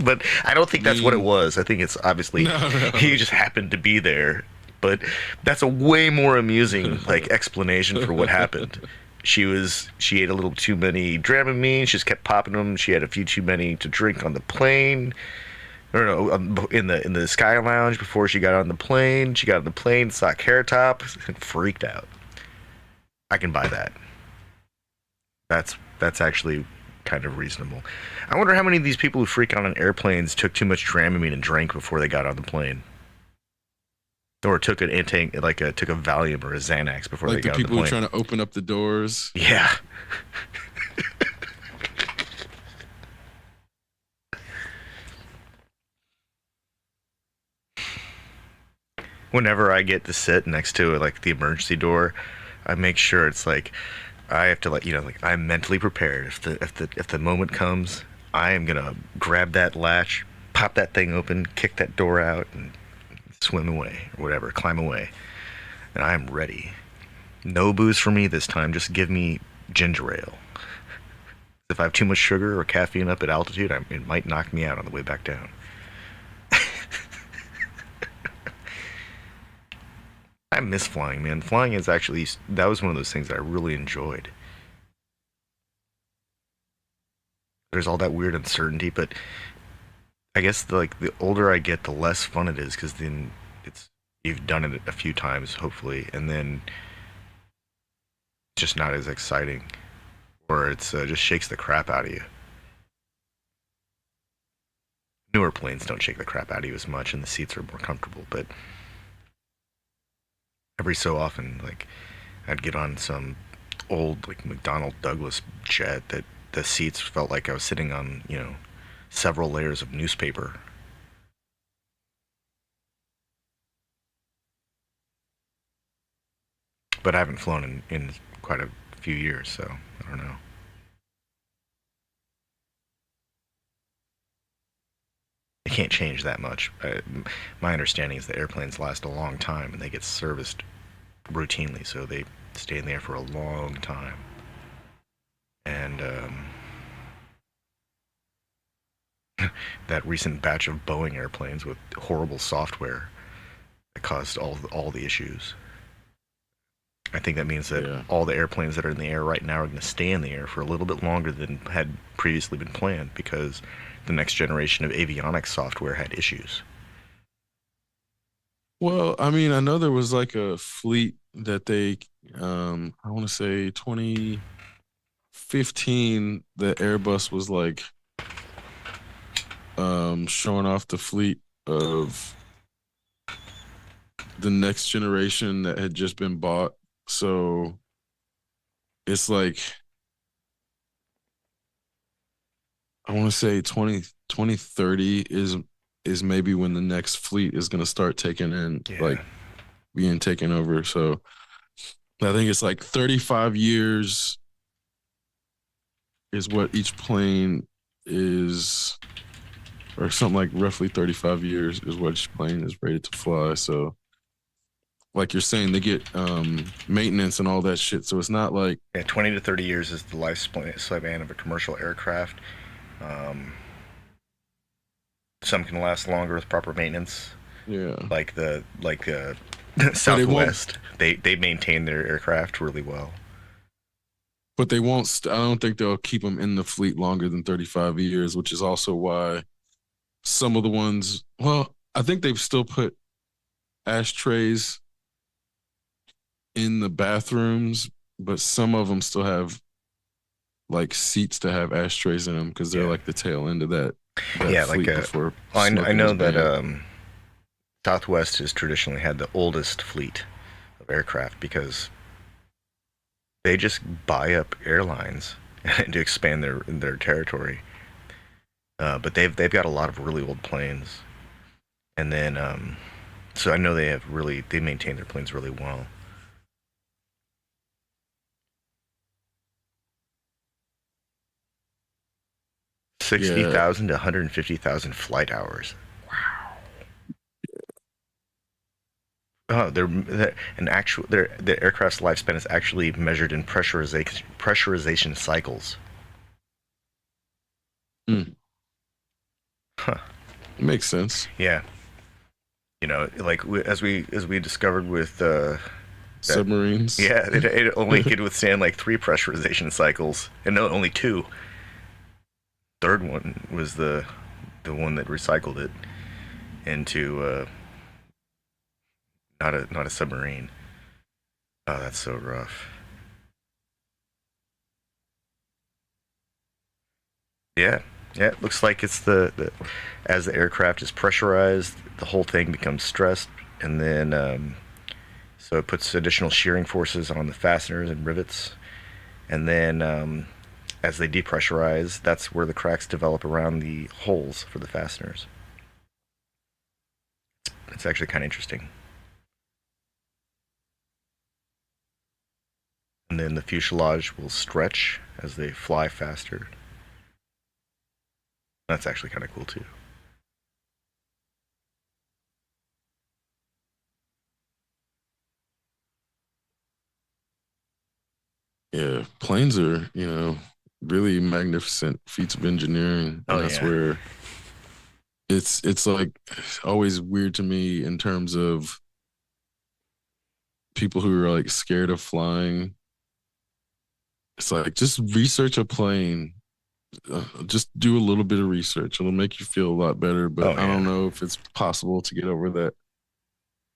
But I don't think that's what it was. I think it's obviously No. he just happened to be there. But that's a way more amusing like explanation for what happened. She ate a little too many Dramamine. She just kept popping them. She had a few too many to drink on the plane. Or no, in the Sky Lounge before she got on the plane. She got on the plane, saw Carrot Top, and freaked out. I can buy that. That's actually kind of reasonable. I wonder how many of these people who freak out on airplanes took too much Dramamine and drank before they got on the plane, or took took a Valium or a Xanax before Like they the got on the people who are plane. trying to open up the doors. Yeah. Whenever I get to sit next to like the emergency door, I make sure it's like I have to like I'm mentally prepared. If the moment comes, I am gonna grab that latch, pop that thing open, kick that door out, and swim away or whatever, climb away, and I am ready. No booze for me this time. Just give me ginger ale. If I have too much sugar or caffeine up at altitude, it might knock me out on the way back down. I miss flying, man. Flying is actually, that was one of those things that I really enjoyed. There's all that weird uncertainty, but I guess the older I get, the less fun it is, because then you've done it a few times, hopefully, and then it's just not as exciting, or it's just shakes the crap out of you. Newer newer planes don't shake the crap out of you as much, and the seats are more comfortable. But every so often, like I'd get on some old like McDonnell Douglas jet that the seats felt like I was sitting on, several layers of newspaper. But I haven't flown in quite a few years, so I don't know. It can't change that much. My understanding is that airplanes last a long time and they get serviced routinely, so they stay in there for a long time. And that recent batch of Boeing airplanes with horrible software that caused all the issues. I think that means that all the airplanes that are in the air right now are going to stay in the air for a little bit longer than had previously been planned because the next generation of avionics software had issues. Well, I mean, I know there was like a fleet that they, I want to say 2015, the Airbus was like, showing off the fleet of the next generation that had just been bought. So it's like, I want to say 2030 is maybe when the next fleet is going to start taking in, like being taken over. So I think it's like 35 years is what each plane is, or something like roughly 35 years is what each plane is rated to fly. So like you're saying, they get maintenance and all that shit. So it's not like 20 to 30 years is the lifespan of a commercial aircraft. Some can last longer with proper maintenance. Yeah, like Southwest, they maintain their aircraft really well. But they won't. I don't think they'll keep them in the fleet longer than 35 years, which is also why some of the ones. Well, I think they've still put ashtrays in the bathrooms, but some of them still have like seats to have ashtrays in them because they're like the tail end of that fleet before. I know that Southwest has traditionally had the oldest fleet of aircraft because they just buy up airlines to expand their territory. But they've got a lot of really old planes, and then so I know they maintain their planes really well. 60,000 to 150,000 flight hours. Wow. Oh, the aircraft's lifespan is actually measured in pressurization cycles. Huh. It makes sense. Yeah. Like as we discovered with submarines. Yeah, it only could withstand like 3 pressurization cycles, and no, only 2. Third one was the one that recycled it into not a submarine. Oh, that's so rough. Yeah, it looks like it's as the aircraft is pressurized, the whole thing becomes stressed, and then so it puts additional shearing forces on the fasteners and rivets, and then as they depressurize, that's where the cracks develop around the holes for the fasteners. It's actually kind of interesting. And then the fuselage will stretch as they fly faster. That's actually kind of cool too. Yeah, planes are, really magnificent feats of engineering. And that's where it's like always weird to me in terms of people who are like scared of flying. It's like just research a plane. Just do a little bit of research. It'll make you feel a lot better. But I don't know if it's possible to get over that.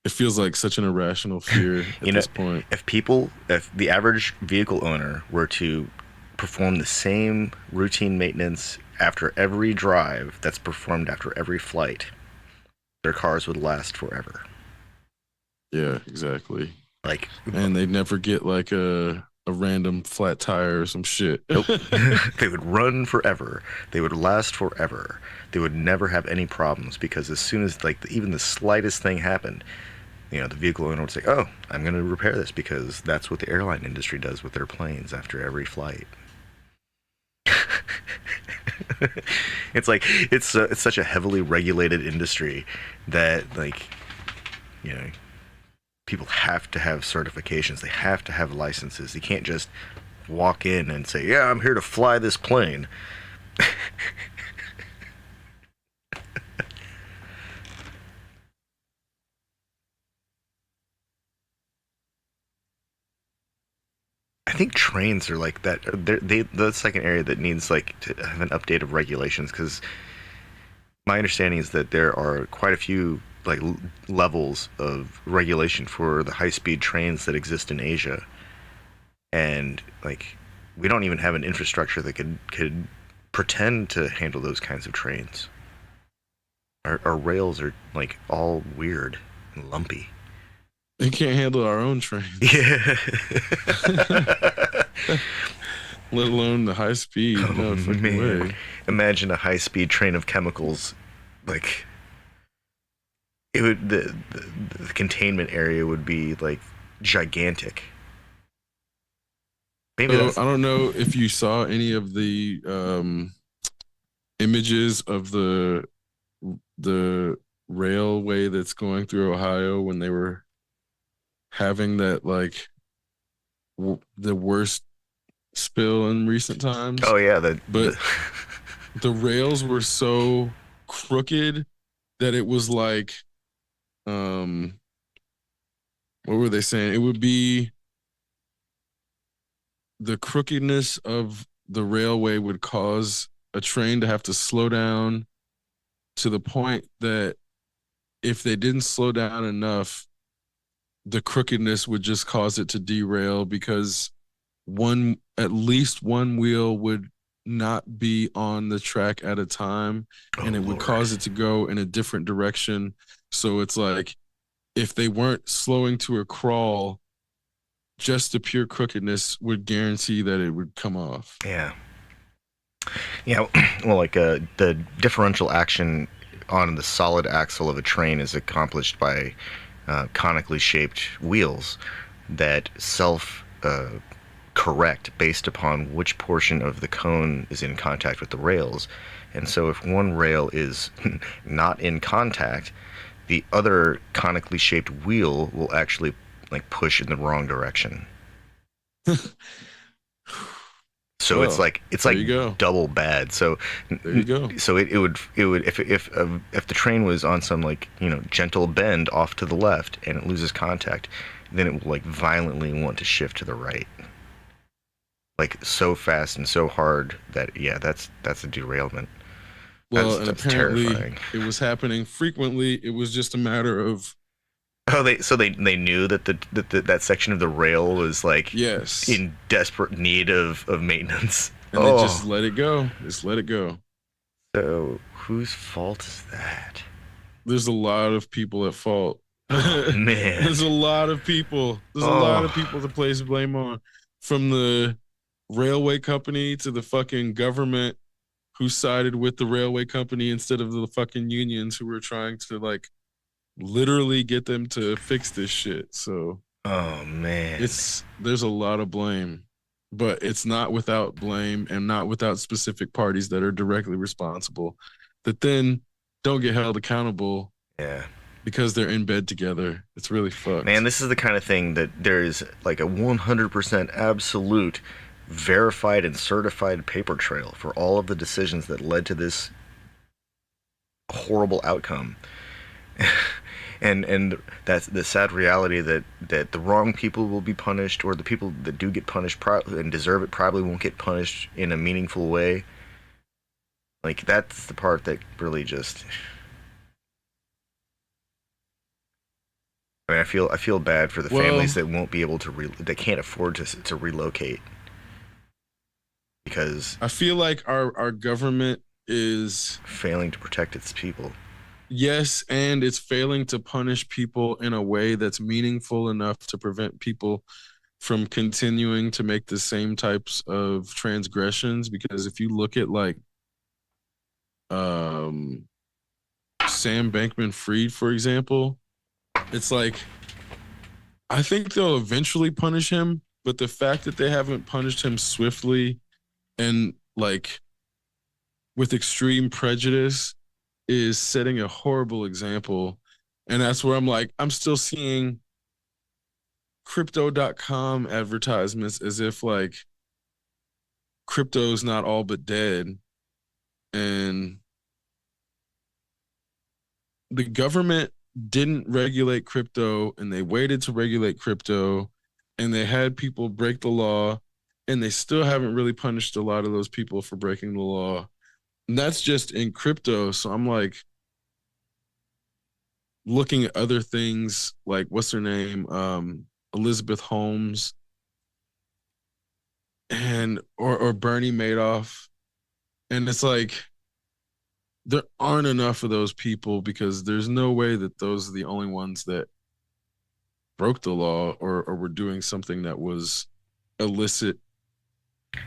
It feels like such an irrational fear at this point. If the average vehicle owner were to perform the same routine maintenance after every drive that's performed after every flight, their cars would last forever. Yeah, exactly. Like, And they'd never get like a random flat tire or some shit. nope. They would run forever. They would last forever. They would never have any problems because as soon as like even the slightest thing happened, the vehicle owner would say, "Oh, I'm going to repair this," because that's what the airline industry does with their planes after every flight. It's like it's such a heavily regulated industry that like you know people have to have certifications. They have to have licenses. You can't just walk in and say, "Yeah, I'm here to fly this plane." I think trains are like that. That's like an area that needs like to have an update of regulations because my understanding is that there are quite a few like levels of regulation for the high-speed trains that exist in Asia, and like we don't even have an infrastructure that could pretend to handle those kinds of trains. Our rails are like all weird and lumpy. They can't handle our own trains, Yeah. let alone the high speed. Oh No fucking man. way. Imagine a high-speed train of chemicals. Like it would the containment area would be like gigantic. Maybe So that's I don't know if you saw any of the images of the railway that's going through Ohio when they were having that like the worst spill in recent times. oh yeah, the But the rails were so crooked that it was like um what were they saying? It would be the crookedness of the railway would cause a train to have to slow down to the point that if they didn't slow down enough, the crookedness would just cause it to derail because at least one wheel would not be on the track at a time oh and it would lord. cause it to go in a different direction. So it's like if they weren't slowing to a crawl, just the pure crookedness would guarantee that it would come off. Yeah. Yeah, well like the differential action on the solid axle of a train is accomplished by conically shaped wheels that self correct based upon which portion of the cone is in contact with the rails. And so if one rail is not in contact, the other conically shaped wheel will actually like push in the wrong direction. So Well, it's there like you go. double bad. So There you go. it would if the train was on some like gentle bend off to the left and it loses contact, then it will like violently want to shift to the right, like so fast and so hard that yeah, that's a derailment. Well, and That's apparently terrifying. it was happening frequently. It was just a matter of Oh, they knew that that section of the rail was like yes, in desperate need of maintenance. and they just Oh, let it go. Just let it go. so whose fault is that? There's a lot of people at fault. Oh man. There's a lot of people. There's a lot of Oh, people to place blame on, from the railway company to the fucking government who sided with the railway company instead of the fucking unions who were trying to like literally get them to fix this shit. So oh man. there's a lot of blame, but it's not without blame and not without specific parties that are directly responsible that then don't get held accountable Yeah. because they're in bed together. It's really Man, fucked. this is the kind of thing that there is like a 100% absolute verified and certified paper trail for all of the decisions that led to this horrible outcome. And that's the sad reality that the wrong people will be punished, or the people that do get punished and deserve it probably won't get punished in a meaningful way. Like that's the part that really just. I mean, I feel bad for the families Well, that won't be able to that can't afford to relocate because I feel like our government is Failing to protect its people. yes, and it's failing to punish people in a way that's meaningful enough to prevent people from continuing to make the same types of transgressions. Because if you look at like um Sam Bankman-Fried, for example, it's like I think they'll eventually punish him, but the fact that they haven't punished him swiftly and like with extreme prejudice is setting a horrible example. And that's where I'm like, I'm still seeing crypto.com advertisements as if like crypto's not all but dead. And the government didn't regulate crypto and they waited to regulate crypto and they had people break the law and they still haven't really punished a lot of those people for breaking the law. And that's just in crypto. So I'm like looking at other things like what's her name? Elizabeth Holmes and or Bernie Madoff. And it's like there aren't enough of those people because there's no way that those are the only ones that broke the law or were doing something that was illicit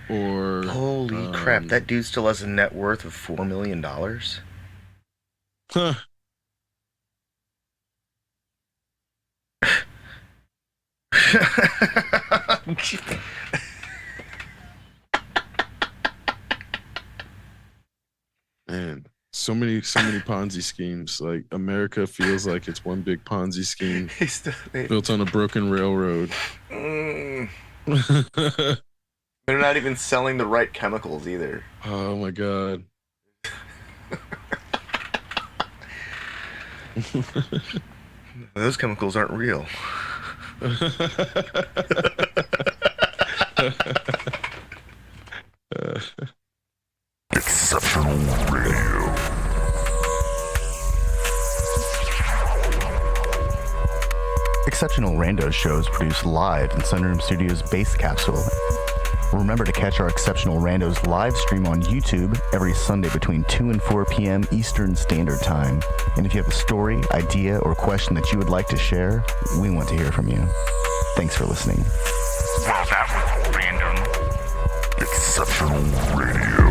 or Holy crap, that dude still has a net worth of $4 million? Huh. Man, so many Ponzi schemes. Like America feels like it's one big Ponzi scheme built on a broken railroad. They're not even selling the right chemicals either. Oh my god. Those chemicals aren't real. Exceptional Radio. Exceptional Randos shows produced live in Sunroom Studios' Base Capsule. Remember to catch our Exceptional Randos live stream on YouTube every Sunday between 2 and 4 p.m. Eastern Standard Time. And if you have a story, idea, or question that you would like to share, we want to hear from you. Thanks for listening. Well, that was random. Exceptional Radio.